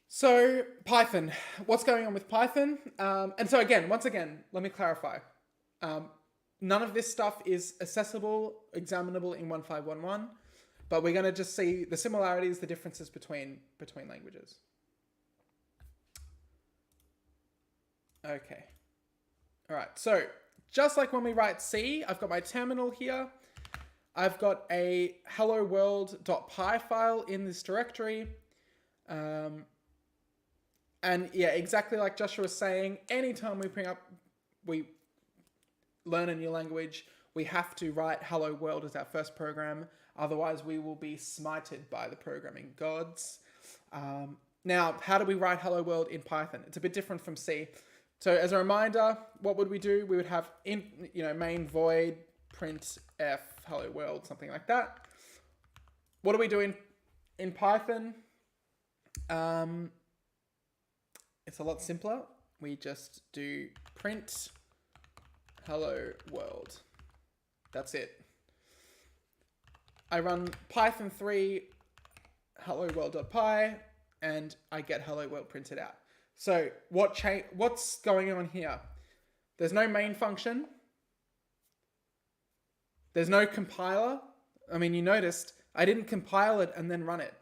So Python, what's going on with Python? And so once again, let me clarify. None of this stuff is accessible, examinable in 1511, but we're going to just see the similarities, the differences between languages. Okay. All right. So just like when we write C, I've got my terminal here. I've got a hello world.py file in this directory. And yeah, exactly like Joshua was saying, anytime we learn a new language, we have to write hello world as our first program. Otherwise, we will be smited by the programming gods. Now, how do we write hello world in Python? It's a bit different from C. So as a reminder, what would we do? We would have main void print f hello world, something like that. What do we do in Python? It's a lot simpler. We just do print hello world. That's it. I run Python 3 hello world.py and I get hello world printed out. So what's going on here? There's no main function. There's no compiler. I mean, you noticed I didn't compile it and then run it.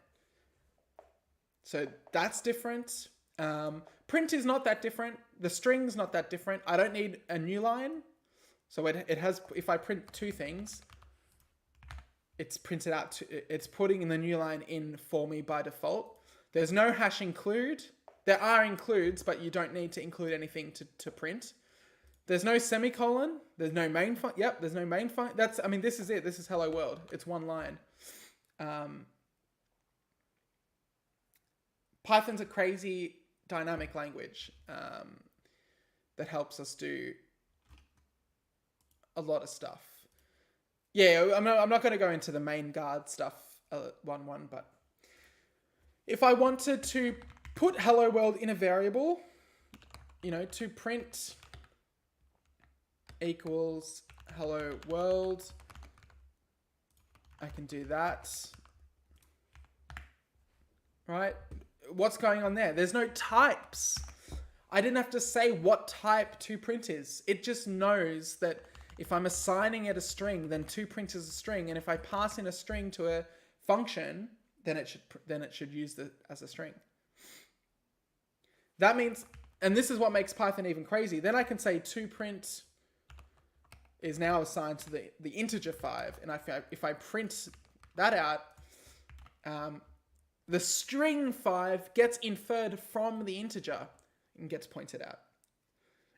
So that's different. Print is not that different. The string's not that different. I don't need a new line. So it has, if I print two things, it's printed out, it's putting in the new line in for me by default. There's no hash include. There are includes, but you don't need to include anything to print. There's no semicolon. There's no main function. Yep, there's no main function. This is it. This is hello world. It's one line. Python's a crazy dynamic language that helps us do a lot of stuff. Yeah, I'm not going to go into the main guard stuff 1.1, but if I wanted to put hello world in a variable, to print equals hello world, I can do that. Right? What's going on there? There's no types. I didn't have to say what type toPrint is. It just knows that if I'm assigning it a string, then toPrint is a string, and if I pass in a string to a function, then it should use it as a string. That means, and this is what makes Python even crazy. Then I can say toPrint is now assigned to the integer 5, and if I print that out, the string 5 gets inferred from the integer and gets pointed out.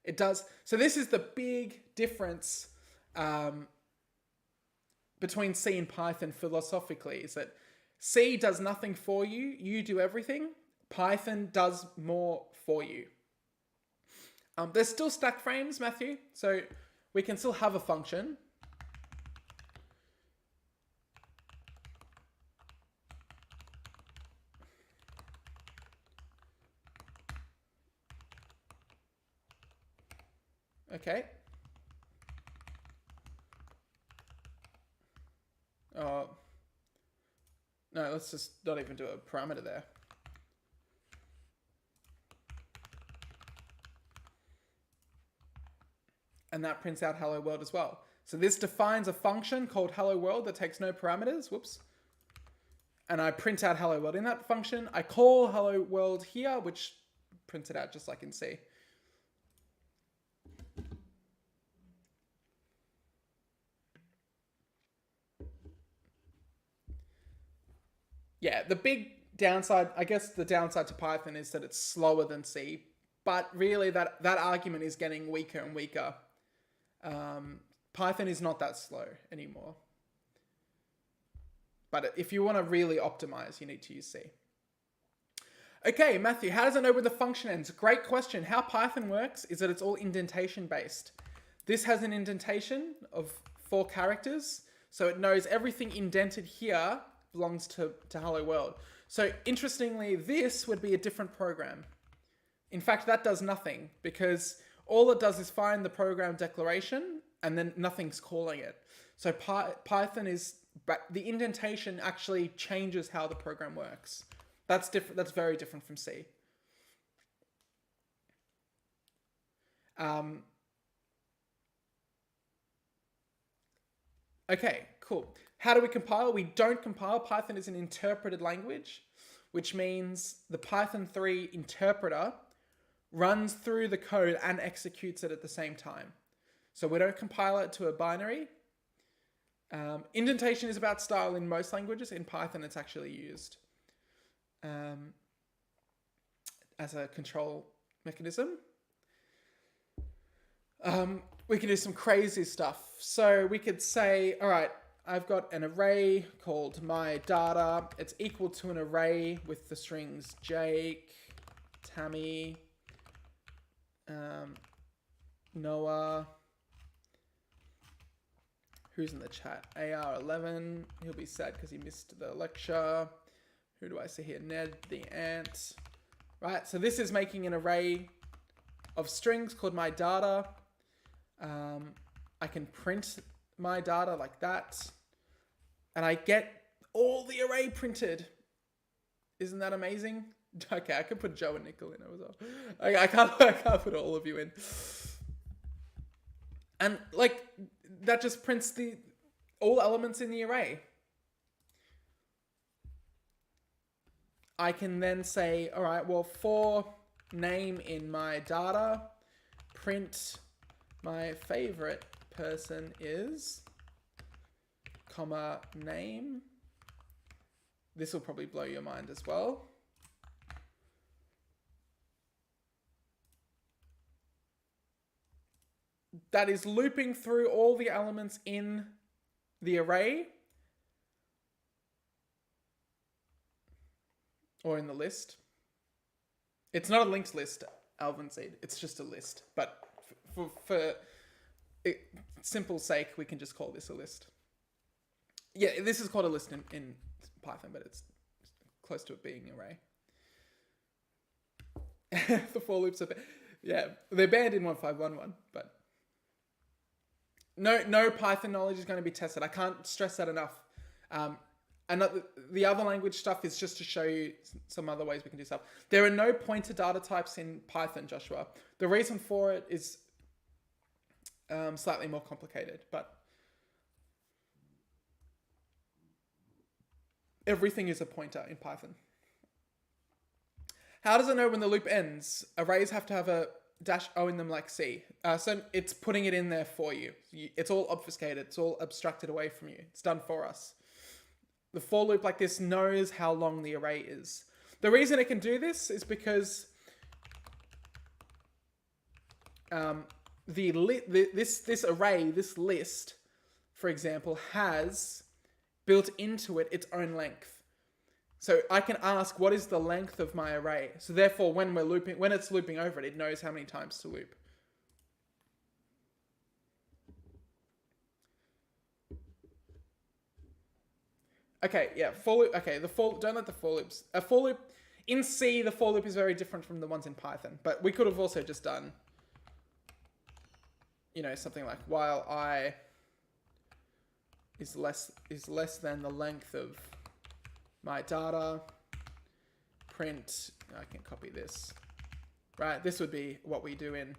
It does. So this is the big difference between C and Python philosophically, is that C does nothing for you. You do everything. Python does more for you. There's still stack frames, Matthew. So we can still have a function. Okay. No, let's just not even do a parameter there. And that prints out hello world as well. So this defines a function called hello world that takes no parameters. Whoops. And I print out hello world in that function. I call hello world here, which prints it out just like in C. Yeah, the big downside, I guess the downside to Python is that it's slower than C, but really that argument is getting weaker and weaker. Python is not that slow anymore. But if you want to really optimize, you need to use C. Okay, Matthew, how does it know where the function ends? Great question. How Python works is that it's all indentation based. This has an indentation of 4 characters, so it knows everything indented here belongs to hello world. So interestingly, this would be a different program. In fact, that does nothing because all it does is find the program declaration and then nothing's calling it. So Python is, the indentation actually changes how the program works. That's different. That's very different from C. Okay, cool. How do we compile? We don't compile. Python is an interpreted language, which means the Python 3 interpreter runs through the code and executes it at the same time. So we don't compile it to a binary. Indentation is about style in most languages. In Python, it's actually used as a control mechanism. We can do some crazy stuff. So we could say, all right, I've got an array called my data. It's equal to an array with the strings Jake, Tammy, Noah. Who's in the chat? AR11. He'll be sad because he missed the lecture. Who do I see here? Ned the ant. Right, so this is making an array of strings called my data. I can print my data like that. And I get all the array printed. Isn't that amazing? Okay, I could put Joe and Nickel in it as well. I can't put all of you in. And like that just prints all elements in the array. I can then say, all right, well, for name in my data, print my favorite person is, comma, name. This will probably blow your mind as well. That is looping through all the elements in the array or in the list. It's not a linked list, Alvin said. It's just a list. But for simple sake, we can just call this a list. Yeah, this is called a list in Python, but it's close to it being an array. The for loops are... Yeah, they're banned in 1511, but... No Python knowledge is going to be tested. I can't stress that enough. And the other language stuff is just to show you some other ways we can do stuff. There are no pointer data types in Python, Joshua. The reason for it is slightly more complicated, but everything is a pointer in Python. How does it know when the loop ends? Arrays have to have a -o in them like C. So it's putting it in there for you. It's all obfuscated. It's all abstracted away from you. It's done for us. The for loop like this knows how long the array is. The reason it can do this is because this array, this list, for example, has built into it its own length. So I can ask, what is the length of my array? So therefore, when it's looping over it, it knows how many times to loop. Okay, yeah, for loop. Okay, don't let the for loops. A for loop in C, the for loop is very different from the ones in Python. But we could have also just done, something like while I is less than the length of my data, print. I can copy this. Right, this would be what we do in.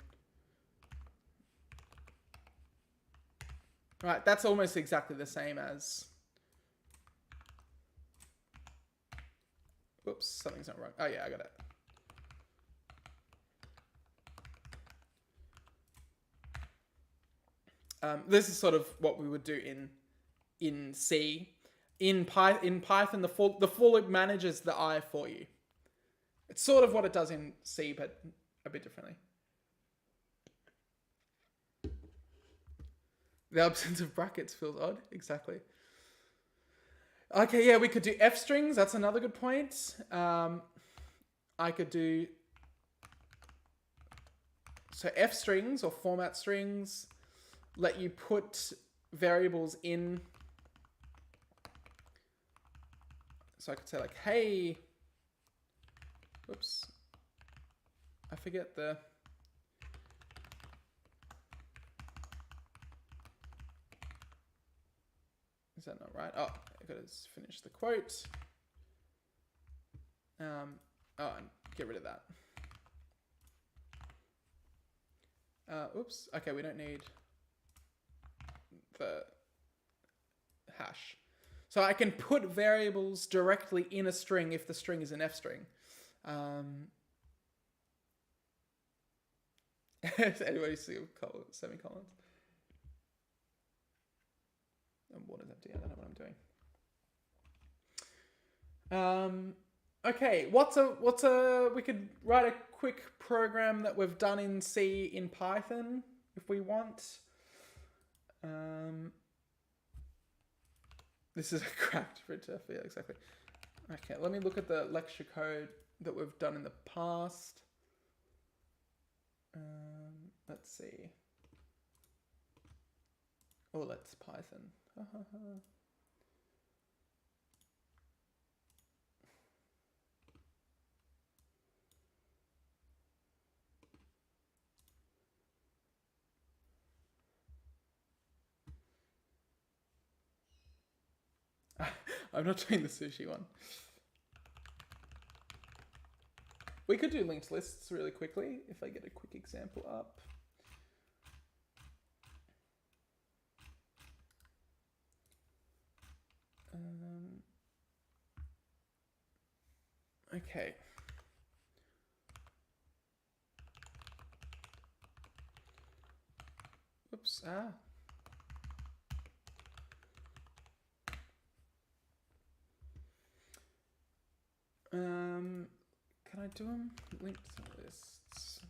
Right, that's almost exactly the same as. Whoops, something's not right. Oh yeah, I got it. This is sort of what we would do in C. In Python, the for loop manages the I for you. It's sort of what it does in C, but a bit differently. The absence of brackets feels odd. Exactly. Okay, yeah, we could do F strings. That's another good point. I could do... So F strings or format strings let you put variables in. So I could say like, hey... Whoops. I forget the... Is that not right? Oh, I gotta finish the quote. And get rid of that. Oops. Okay, we don't need the hash. So I can put variables directly in a string if the string is an F string. Does anybody see semicolons? What is empty? I don't know what I'm doing. Okay, we could write a quick program that we've done in C in Python if we want. This is a cracked printf. Yeah, exactly. Okay, let me look at the lecture code that we've done in the past. Let's see. Oh, let's Python. I'm not doing the sushi one. We could do linked lists really quickly if I get a quick example up. Okay. Oops. Can I do them? Linked lists,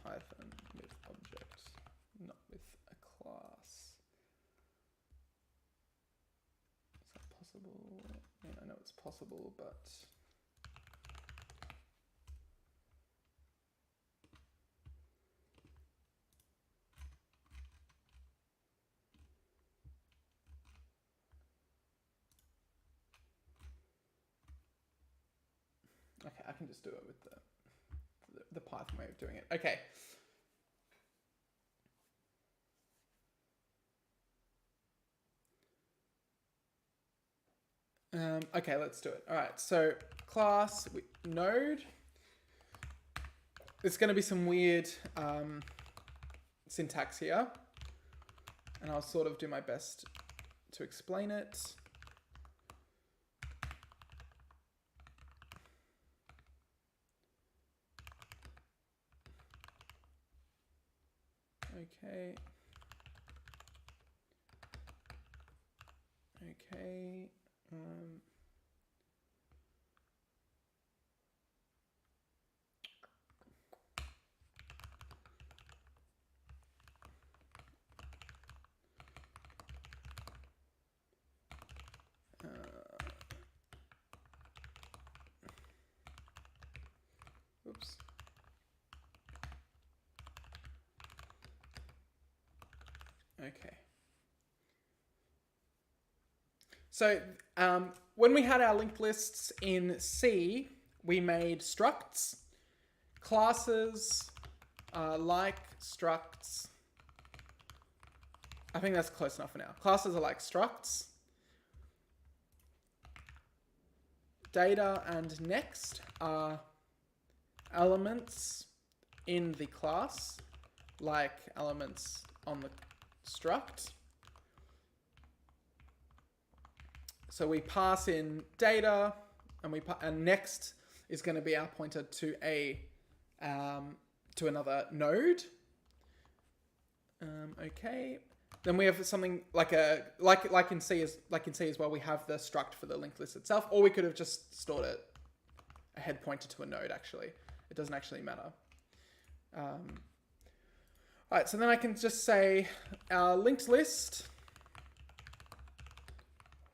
Python with object, not with a class. Is that possible? Yeah, I know it's possible, but okay, I can just do it with the Python way of doing it. Okay. Okay, let's do it. All right, so class node. There's going to be some weird syntax here, and I'll sort of do my best to explain it. Okay. Okay. Oops. Okay. So when we had our linked lists in C, we made structs, classes, like structs. I think that's close enough for now. Classes are like structs. Data and next are elements in the class, like elements on the struct. So we pass in data, and next is going to be our pointer to to another node. Okay. Then we have something like in C as well. We have the struct for the linked list itself, or we could have just stored a head pointer to a node. Actually, it doesn't actually matter. All right. So then I can just say our linked list.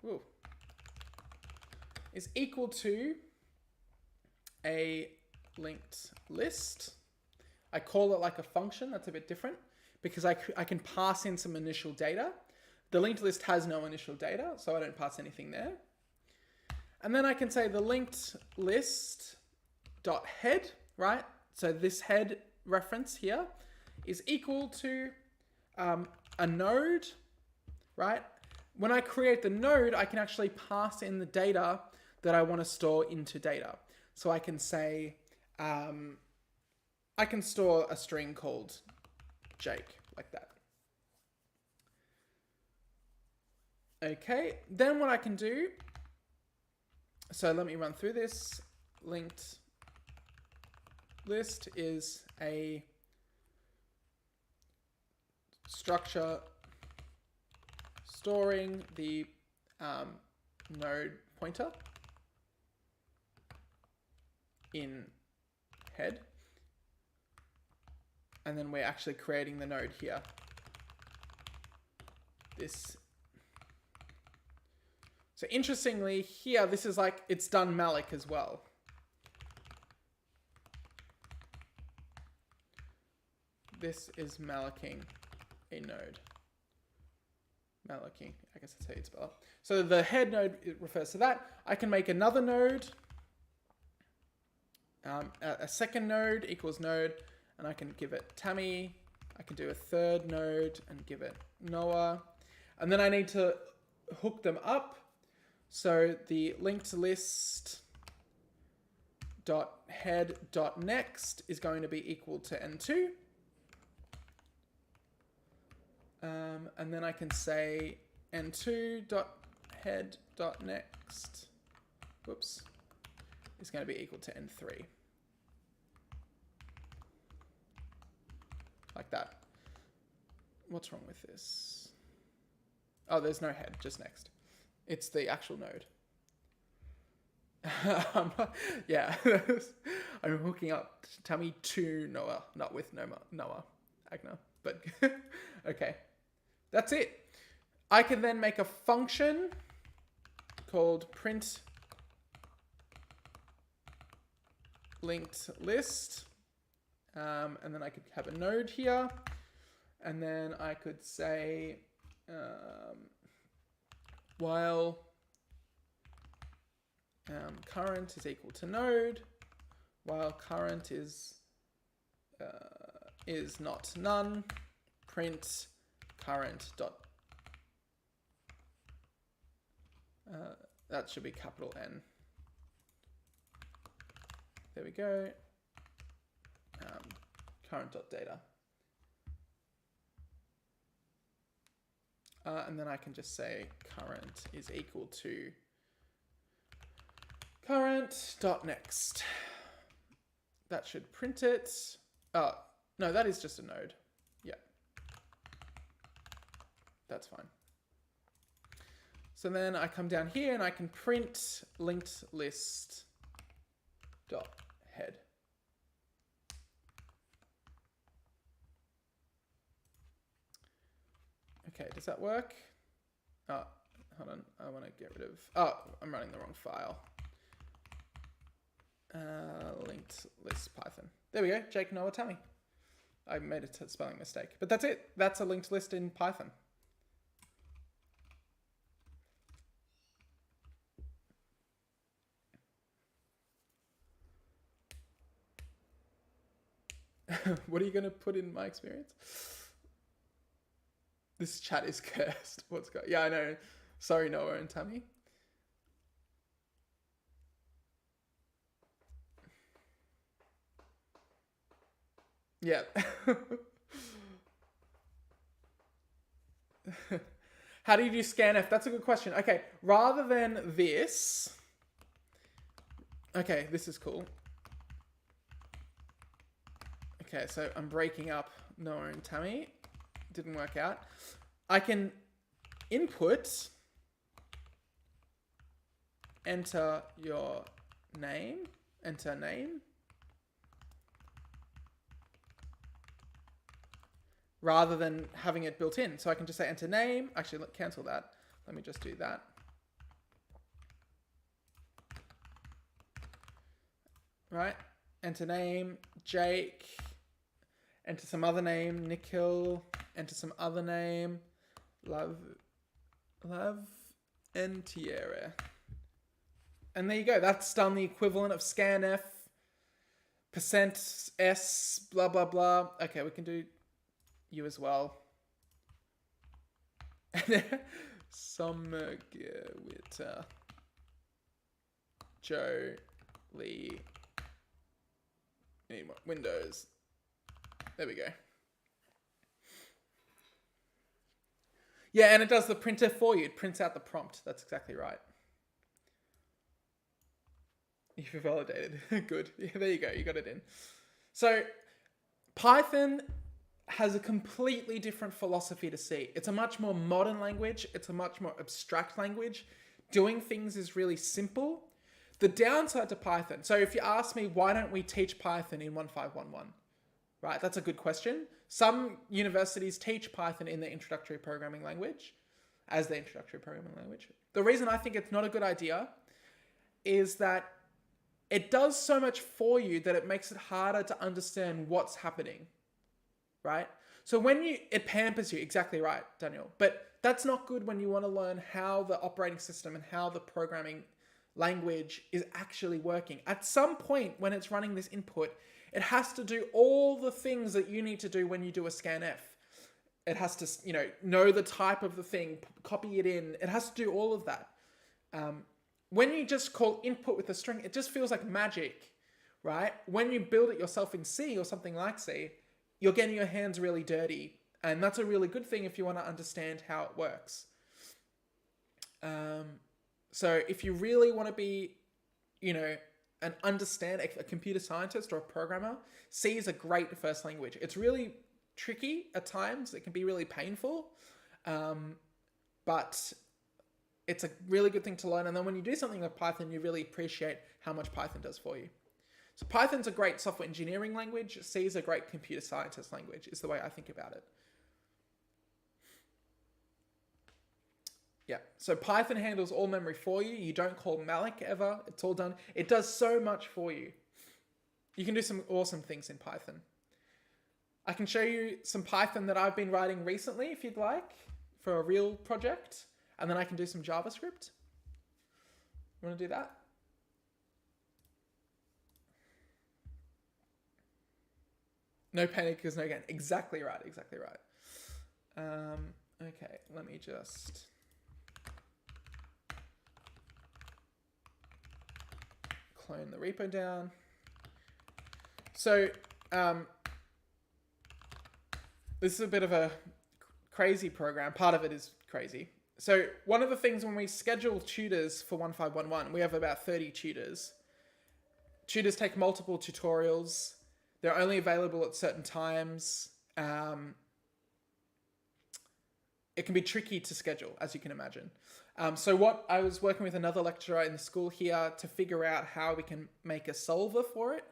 Ooh, is equal to a linked list. I call it like a function. That's a bit different because I can pass in some initial data. The linked list has no initial data, so I don't pass anything there. And then I can say the linked list dot head, right? So this head reference here is equal to a node, right? When I create the node, I can actually pass in the data that I want to store into data. So I can say, I can store a string called Jake, like that. Okay, then what I can do, so let me run through this. Linked list is a structure storing the node pointer in head. And then we're actually creating the node here. This So interestingly, here, this is like, it's done malloc as well. This is mallocing a node. Mallocing, I guess that's how you'd spell it. So the head node, it refers to that. I can make another node, a second node equals node, and I can give it Tammy. I can do a third node and give it Noah. And then I need to hook them up. So the linked list dot head dot next is going to be equal to n2. And then I can say n2 dot head dot next, whoops, is going to be equal to n3. Like that. What's wrong with this? Oh, there's no head, just next. It's the actual node. Yeah, I'm hooking up Tammy to Noah, not with Noah, Agner, but okay. That's it. I can then make a function called print linked list. And then I could have a node here. And then I could say while current is equal to node, while current is not none, print current dot, that should be capital N. There we go. Current dot data. And then I can just say current is equal to current dot next. That should print it. Oh, no, that is just a node. Yeah. That's fine. So then I come down here and I can print linked list dot head. Okay, does that work? Oh, hold on. I want to get rid of... Oh, I'm running the wrong file. Linked list Python. There we go. Jake, Noah, Tammy. I made a spelling mistake. But that's it. That's a linked list in Python. What are you going to put in my experience? This chat is cursed. What's going on? Yeah, I know. Sorry, Noah and Tammy. Yeah. How do you do scanf? That's a good question. Okay, rather than this... Okay, this is cool. Okay, so I'm breaking up Noah and Tammy. Didn't work out. I can input, enter your name, enter name, rather than having it built in. So I can just say enter name. Actually, let's cancel that. Let me just do that. Right, enter name, Jake, enter some other name, Nikhil, enter some other name, Love and Tierra. And there you go. That's done the equivalent of scanf, %s, blah, blah, blah. Okay, we can do you as well. Sommergewitter. Joe, Lee. Need more Windows. There we go. Yeah, and it does the printer for you. It prints out the prompt. That's exactly right. You've validated. Good. Yeah, there you go. You got it in. So Python has a completely different philosophy to C. It's a much more modern language. It's a much more abstract language. Doing things is really simple. The downside to Python. So if you ask me, why don't we teach Python in 1511? Right, that's a good question. Some universities teach Python in their introductory programming language. as the introductory programming language. The reason I think it's not a good idea is that it does so much for you that it makes it harder to understand what's happening, right? So it pampers you, exactly right, Daniel. But that's not good when you want to learn how the operating system and how the programming language is actually working. At some point when it's running this input, it has to do all the things that you need to do when you do a scanf. It has to, know the type of the thing, copy it in. It has to do all of that. When you just call input with a string, it just feels like magic, right? When you build it yourself in C or something like C, you're getting your hands really dirty. And that's a really good thing if you want to understand how it works. So if you really want to be, and understand a computer scientist or a programmer, C is a great first language. It's really tricky at times. It can be really painful. But it's a really good thing to learn. And then when you do something like Python, you really appreciate how much Python does for you. So Python's a great software engineering language. C is a great computer scientist language, is the way I think about it. Yeah, so Python handles all memory for you. You don't call malloc ever. It's all done. It does so much for you. You can do some awesome things in Python. I can show you some Python that I've been writing recently, if you'd like, for a real project. And then I can do some JavaScript. You want to do that? No panic is no gain. Exactly right. Exactly right. Okay, let me just clone the repo down. So this is a bit of a crazy program. Part of it is crazy. So one of the things when we schedule tutors for 1511, we have about 30 tutors. Tutors take multiple tutorials. They're only available at certain times. It can be tricky to schedule, as you can imagine. So what I was working with another lecturer in the school here to figure out how we can make a solver for it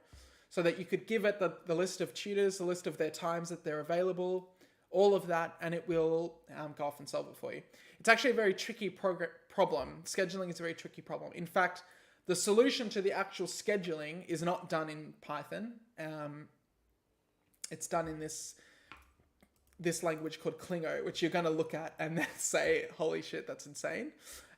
so that you could give it the list of tutors, the list of their times that they're available, all of that, and it will go off and solve it for you. It's actually a very tricky problem. Scheduling is a very tricky problem. In fact, the solution to the actual scheduling is not done in Python. It's done in this language called Klingo, which you're going to look at and then say, holy shit, that's insane.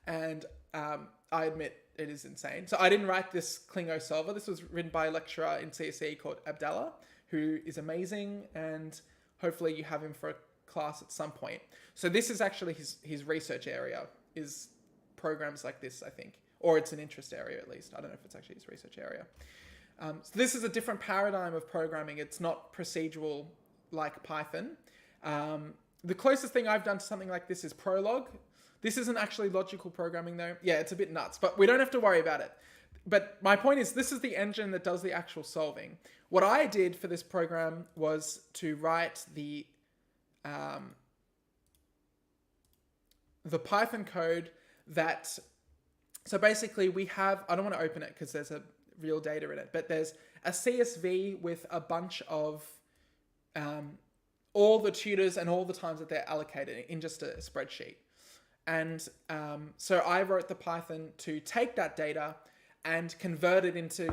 And I admit it is insane. So I didn't write this Klingo solver. This was written by a lecturer in CSE called Abdallah, who is amazing, and hopefully you have him for a class at some point. So this is actually his research area, is programs like this, I think. Or it's an interest area at least. I don't know if it's actually his research area. So this is a different paradigm of programming. It's not procedural like Python. The closest thing I've done to something like this is Prolog. This isn't actually logical programming though. Yeah, it's a bit nuts, but we don't have to worry about it. But my point is, this is the engine that does the actual solving. What I did for this program was to write the Python code that... So basically we have... I don't want to open it because there's a real data in it, but there's a CSV with a bunch of... all the tutors and all the times that they're allocated in just a spreadsheet. And so I wrote the Python to take that data and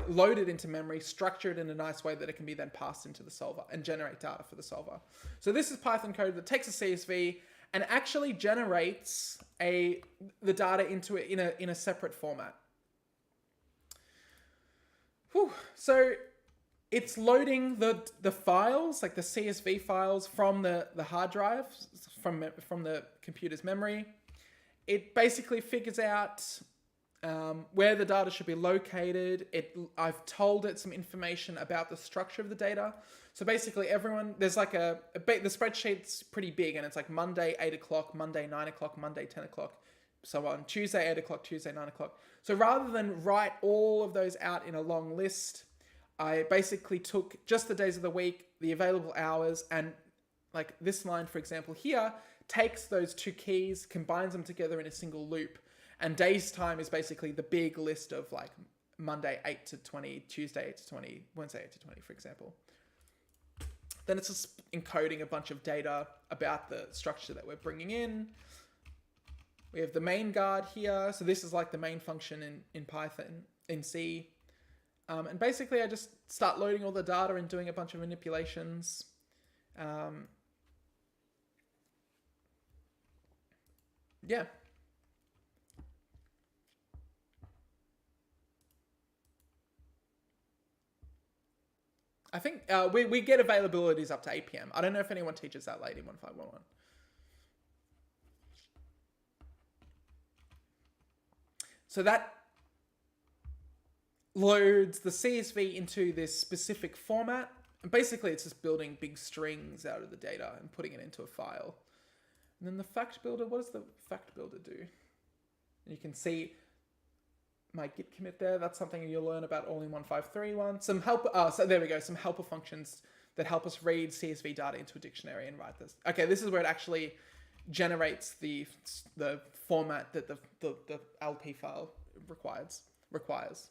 load it into memory, structure it in a nice way that it can be then passed into the solver and generate data for the solver. So this is Python code that takes a CSV and actually generates the data into it in a separate format. Whew. So it's loading the files, like the CSV files, from the hard drive, from the computer's memory. It basically figures out where the data should be located. I've told it some information about the structure of the data. So basically there's like the spreadsheet's pretty big, and it's like Monday 8 o'clock, Monday 9 o'clock, Monday 10 o'clock, so on, Tuesday 8 o'clock, Tuesday 9 o'clock. So rather than write all of those out in a long list, I basically took just the days of the week, the available hours, and like this line, for example, here, takes those two keys, combines them together in a single loop. And days time is basically the big list of like Monday 8 to 20, Tuesday 8 to 20, Wednesday 8 to 20, for example. Then it's just encoding a bunch of data about the structure that we're bringing in. We have the main guard here. So this is like the main function in Python, in C. And basically I just start loading all the data and doing a bunch of manipulations. Yeah. I think we get availabilities up to 8 p.m. I don't know if anyone teaches that late in 1511. So that loads the CSV into this specific format. And basically it's just building big strings out of the data and putting it into a file. And then the fact builder, what does the fact builder do? You can see my git commit there. That's something you'll learn about all in 1531. Some help. So there we go. Some helper functions that help us read CSV data into a dictionary and write this. Okay, this is where it actually generates the format that the LP file requires.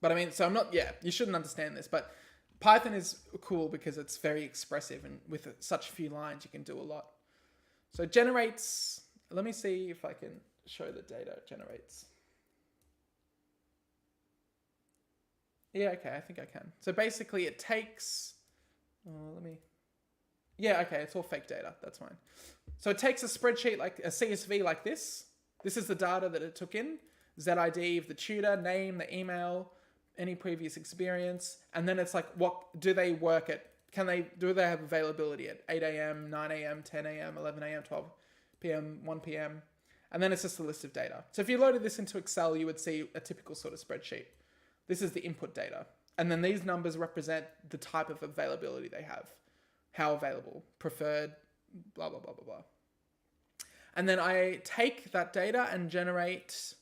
But I mean, so I'm not. Yeah, you shouldn't understand this, but Python is cool because it's very expressive, and with such few lines, you can do a lot. So it generates. Let me see if I can show the data it generates. Yeah, okay, I think I can. So basically it takes, yeah, okay, it's all fake data, that's fine. So it takes a spreadsheet like a CSV like this. This is the data that it took in, ZID of the tutor, name, the email, any previous experience, and then it's like, what do they work at? Do they have availability at 8 a.m., 9 a.m., 10 a.m., 11 a.m., 12 p.m., 1 p.m., and then it's just a list of data. So if you loaded this into Excel, you would see a typical sort of spreadsheet. This is the input data. And then these numbers represent the type of availability they have. How available, preferred, blah, blah, blah, blah, blah. And then I take that data and generate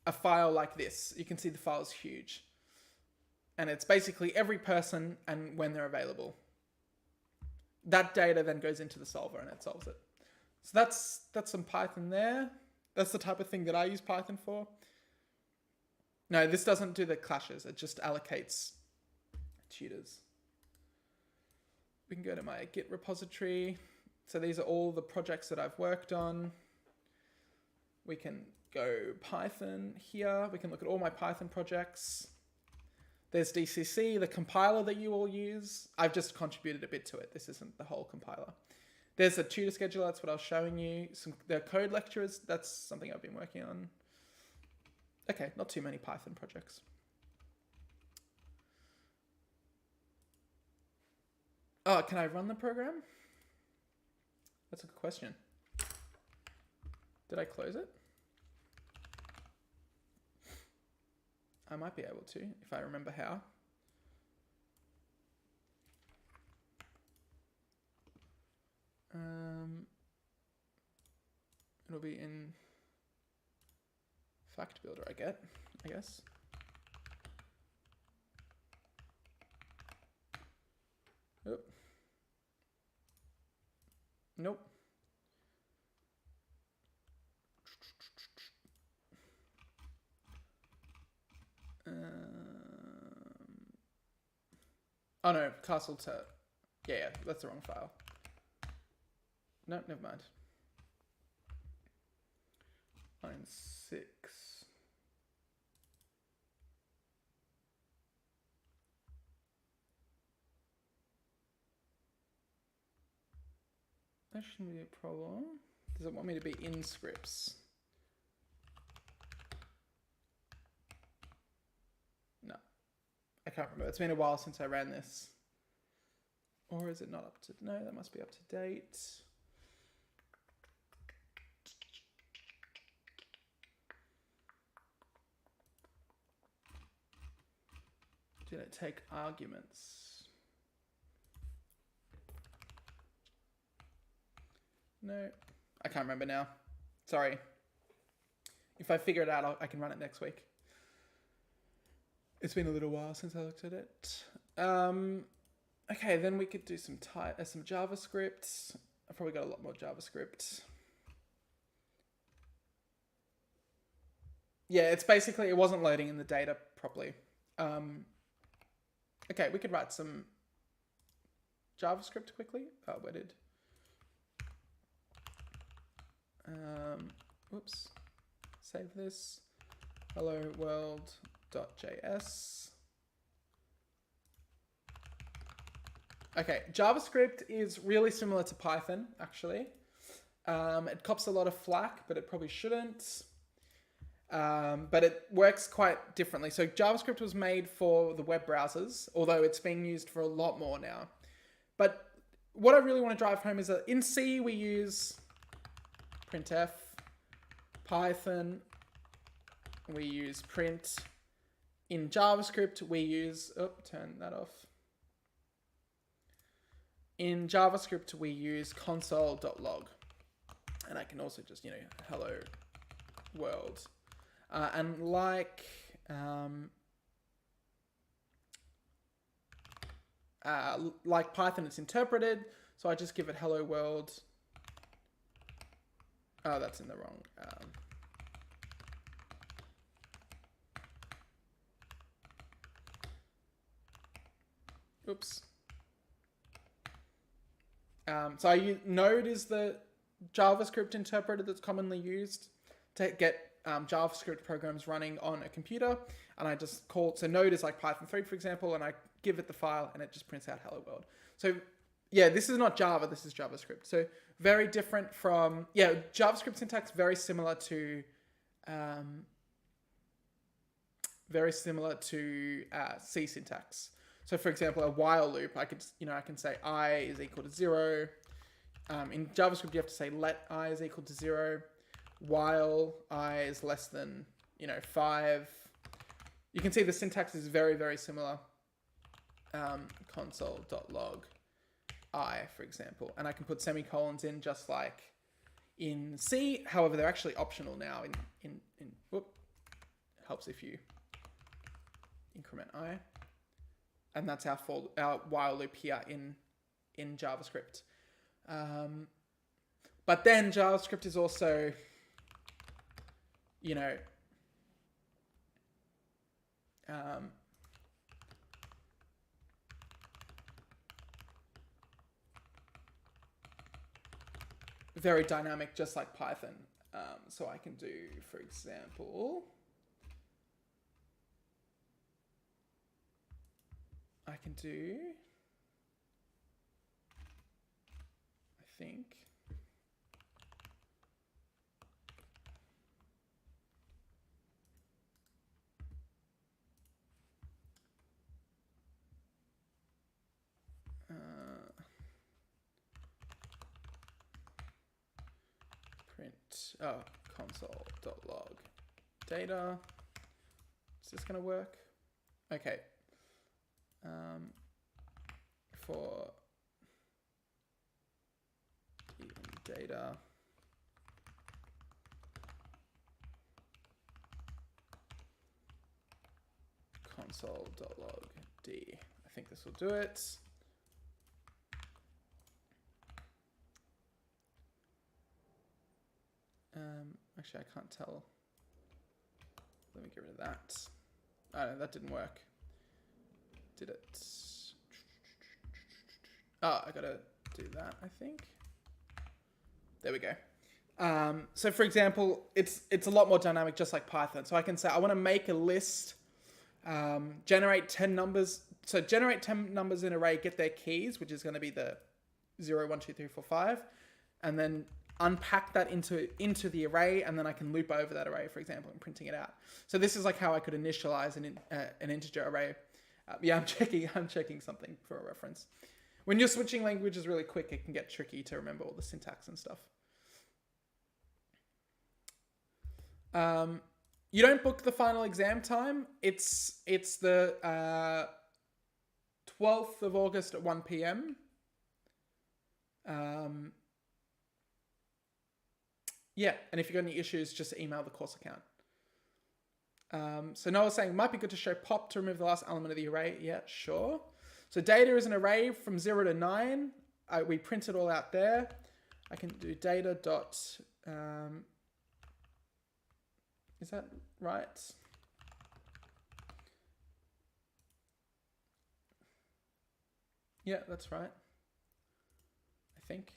a file like this. You can see the file is huge. And it's basically every person and when they're available. That data then goes into the solver and it solves it. So that's some Python there. That's the type of thing that I use Python for. No, this doesn't do the clashes. It just allocates tutors. We can go to my Git repository. So these are all the projects that I've worked on. We can go Python here. We can look at all my Python projects. There's DCC, the compiler that you all use. I've just contributed a bit to it. This isn't the whole compiler. There's a tutor scheduler. That's what I was showing you. The code lecturers. That's something I've been working on. Okay, not too many Python projects. Oh, can I run the program? That's a good question. Did I close it? I might be able to, if I remember how. It'll be in Fact Builder, I guess. Oop. Nope. Oh no, Castle to... Yeah, that's the wrong file. No, never mind. Line 6. That shouldn't be a problem. Does it want me to be in scripts? No. I can't remember. It's been a while since I ran this. Or is it not up to... No, that must be up to date. Did it take arguments? No, I can't remember now. Sorry. If I figure it out, I can run it next week. It's been a little while since I looked at it. Okay, then we could do some JavaScript. I've probably got a lot more JavaScript. Yeah, it's basically, it wasn't loading in the data properly. Okay, we could write some JavaScript quickly. Oh, where did? Whoops. Save this. Hello world.js. Okay, JavaScript is really similar to Python, actually. It cops a lot of flack, but it probably shouldn't. But it works quite differently. So JavaScript was made for the web browsers, although it's being used for a lot more now. But what I really want to drive home is that in C we use printf, Python we use print. In JavaScript we use, turn that off. In JavaScript we use console.log. And I can also just, hello world. And like Python, it's interpreted. So I just give it hello world. Oh, that's in the wrong. Oops. So Node is the JavaScript interpreter that's commonly used to get JavaScript programs running on a computer. And I just so Node is like Python 3, for example, and I give it the file and it just prints out hello world. So yeah, this is not Java, this is JavaScript. So very different from, JavaScript syntax, very similar to C syntax. So for example, a while loop, I can say I is equal to 0. In JavaScript, you have to say let I is equal to 0, while I is less than, 5. You can see the syntax is very, very similar. Console.log I, for example. And I can put semicolons in just like in C. However, they're actually optional now helps if you increment I. And that's our while loop here in JavaScript. But then JavaScript is also, very dynamic, just like Python. So I can do, for example, I think, print, console.log data. Is this going to work? Okay. For data console.log d. I think this will do it. Actually, I can't tell. Let me get rid of that. Oh, no, that didn't work. Did it? Oh, I gotta do that, I think. There we go. So for example, it's a lot more dynamic, just like Python. So I can say, I want to make a list, generate 10 numbers. So generate 10 numbers in an array, get their keys, which is going to be the 0, 1, 2, 3, 4, 5. And then unpack that into the array, and then I can loop over that array, for example, and printing it out. So this is like how I could initialize an integer array. I'm checking something for a reference. When you're switching languages really quick, it can get tricky to remember all the syntax and stuff. You don't book the final exam time. It's the 12th of August at 1 p.m. Yeah, and if you've got any issues, just email the course account. So Noah's saying, might be good to show pop to remove the last element of the array. Yeah, sure. So data is an array from 0 to 9. We print it all out there. I can do data dot... is that right? Yeah, that's right. think.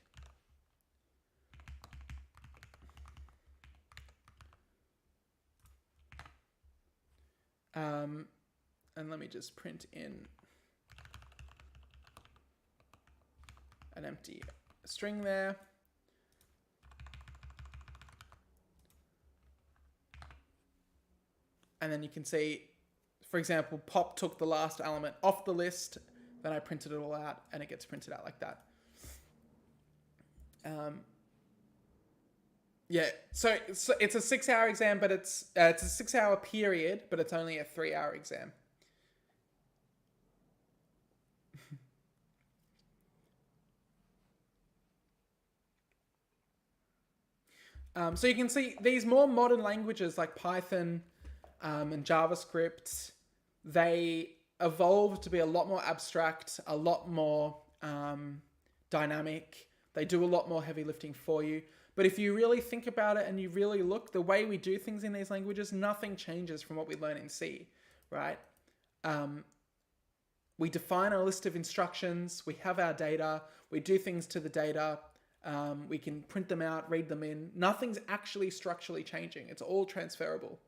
And let me just print in an empty string there. And then you can see, for example, pop took the last element off the list, then I printed it all out, and it gets printed out like that. Yeah, so it's a 6-hour exam, but it's a 6-hour period, but it's only a 3-hour exam. So you can see these more modern languages like Python and JavaScript, they evolved to be a lot more abstract, a lot more dynamic. They do a lot more heavy lifting for you. But if you really think about it and you really look, the way we do things in these languages, nothing changes from what we learn in C, right? We define a list of instructions, we have our data, we do things to the data, we can print them out, read them in. Nothing's actually structurally changing. It's all transferable.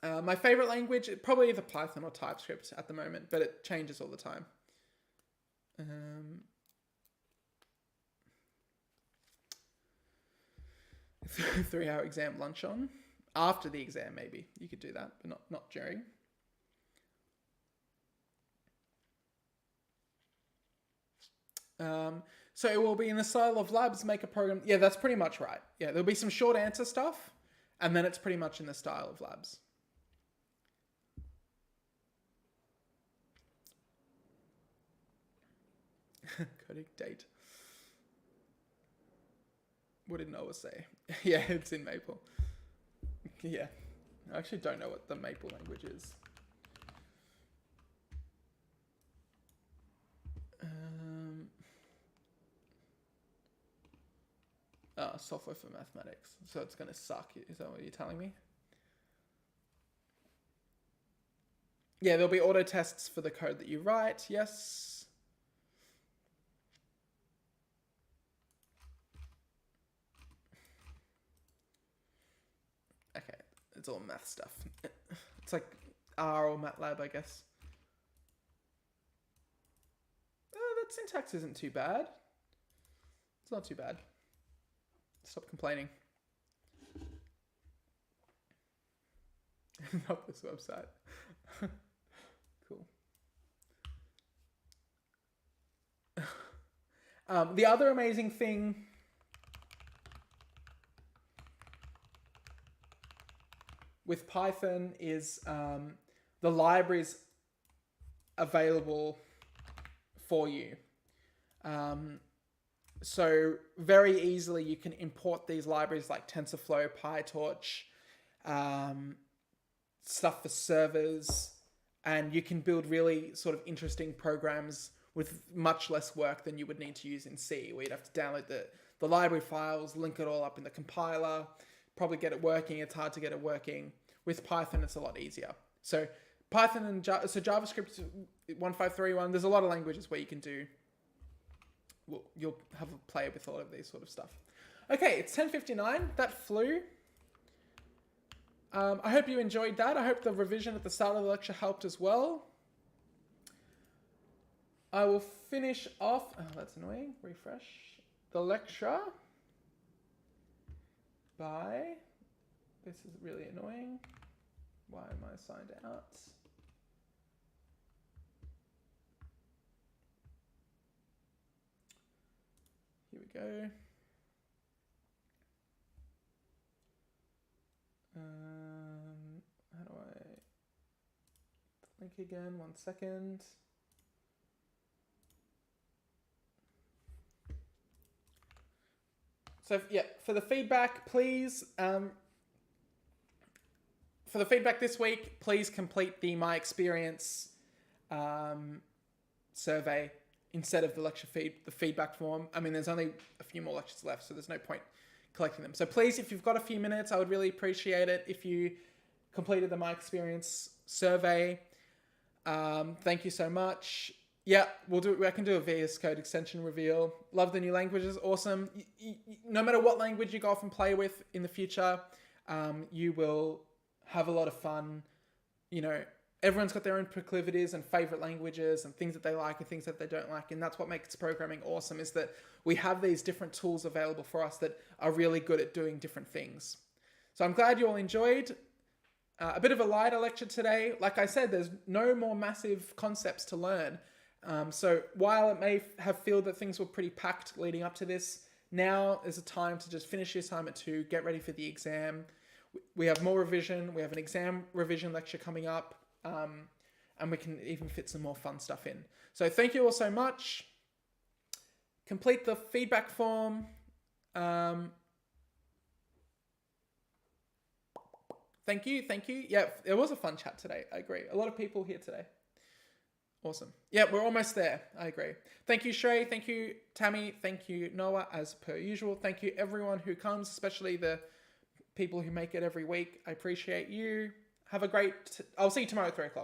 My favorite language, probably either Python or TypeScript at the moment, but it changes all the time. 3-hour exam lunch on. After the exam, maybe. You could do that, but not during. So it will be in the style of labs, make a program. Yeah, that's pretty much right. Yeah, there'll be some short answer stuff, and then it's pretty much in the style of labs. Coding date. What did Noah say? Yeah, it's in Maple. Yeah. I actually don't know what the Maple language is. Software for mathematics. So it's going to suck. Is that what you're telling me? Yeah, there'll be auto tests for the code that you write. Yes. Okay, it's all math stuff. It's like R or MATLAB, I guess. That syntax isn't too bad. It's not too bad. Stop complaining. Not this website. Cool. The other amazing thing with Python is the libraries available for you. So very easily you can import these libraries like TensorFlow, PyTorch, stuff for servers, and you can build really sort of interesting programs with much less work than you would need to use in C, where you'd have to download the library files, link it all up in the compiler, probably get it working. It's hard to get it working. With Python, it's a lot easier. So Python and JavaScript 1531, there's a lot of languages where you can do, well, you'll have a play with a lot of these sort of stuff. Okay, it's 10:59. That flew. I hope you enjoyed that. I hope the revision at the start of the lecture helped as well. I will finish off, oh, that's annoying, refresh the lecture by, this is really annoying. Why am I signed out? Here we go. How do I link again? 1 second. So yeah, for the feedback, please, for the feedback this week, please complete the My Experience survey instead of the the feedback form. I mean, there's only a few more lectures left, so there's no point collecting them. So please, if you've got a few minutes, I would really appreciate it if you completed the My Experience survey. Thank you so much. Yeah, I can do a VS Code extension reveal. Love the new languages. Awesome. No matter what language you go off and play with in the future, you will have a lot of fun. You know, everyone's got their own proclivities and favorite languages and things that they like and things that they don't like. And that's what makes programming awesome, is that we have these different tools available for us that are really good at doing different things. So I'm glad you all enjoyed. A bit of a lighter lecture today. Like I said, there's no more massive concepts to learn. So while it may have felt that things were pretty packed leading up to this, now is a time to just finish your assignment 2, get ready for the exam. We have more revision. We have an exam revision lecture coming up, and we can even fit some more fun stuff in. So thank you all so much. Complete the feedback form. Thank you. Yeah, it was a fun chat today. I agree. A lot of people here today. Awesome. Yeah, we're almost there. I agree. Thank you, Shrey. Thank you, Tammy. Thank you, Noah, as per usual. Thank you, everyone who comes, especially the people who make it every week. I appreciate you. Have a great... I'll see you tomorrow at 3 o'clock.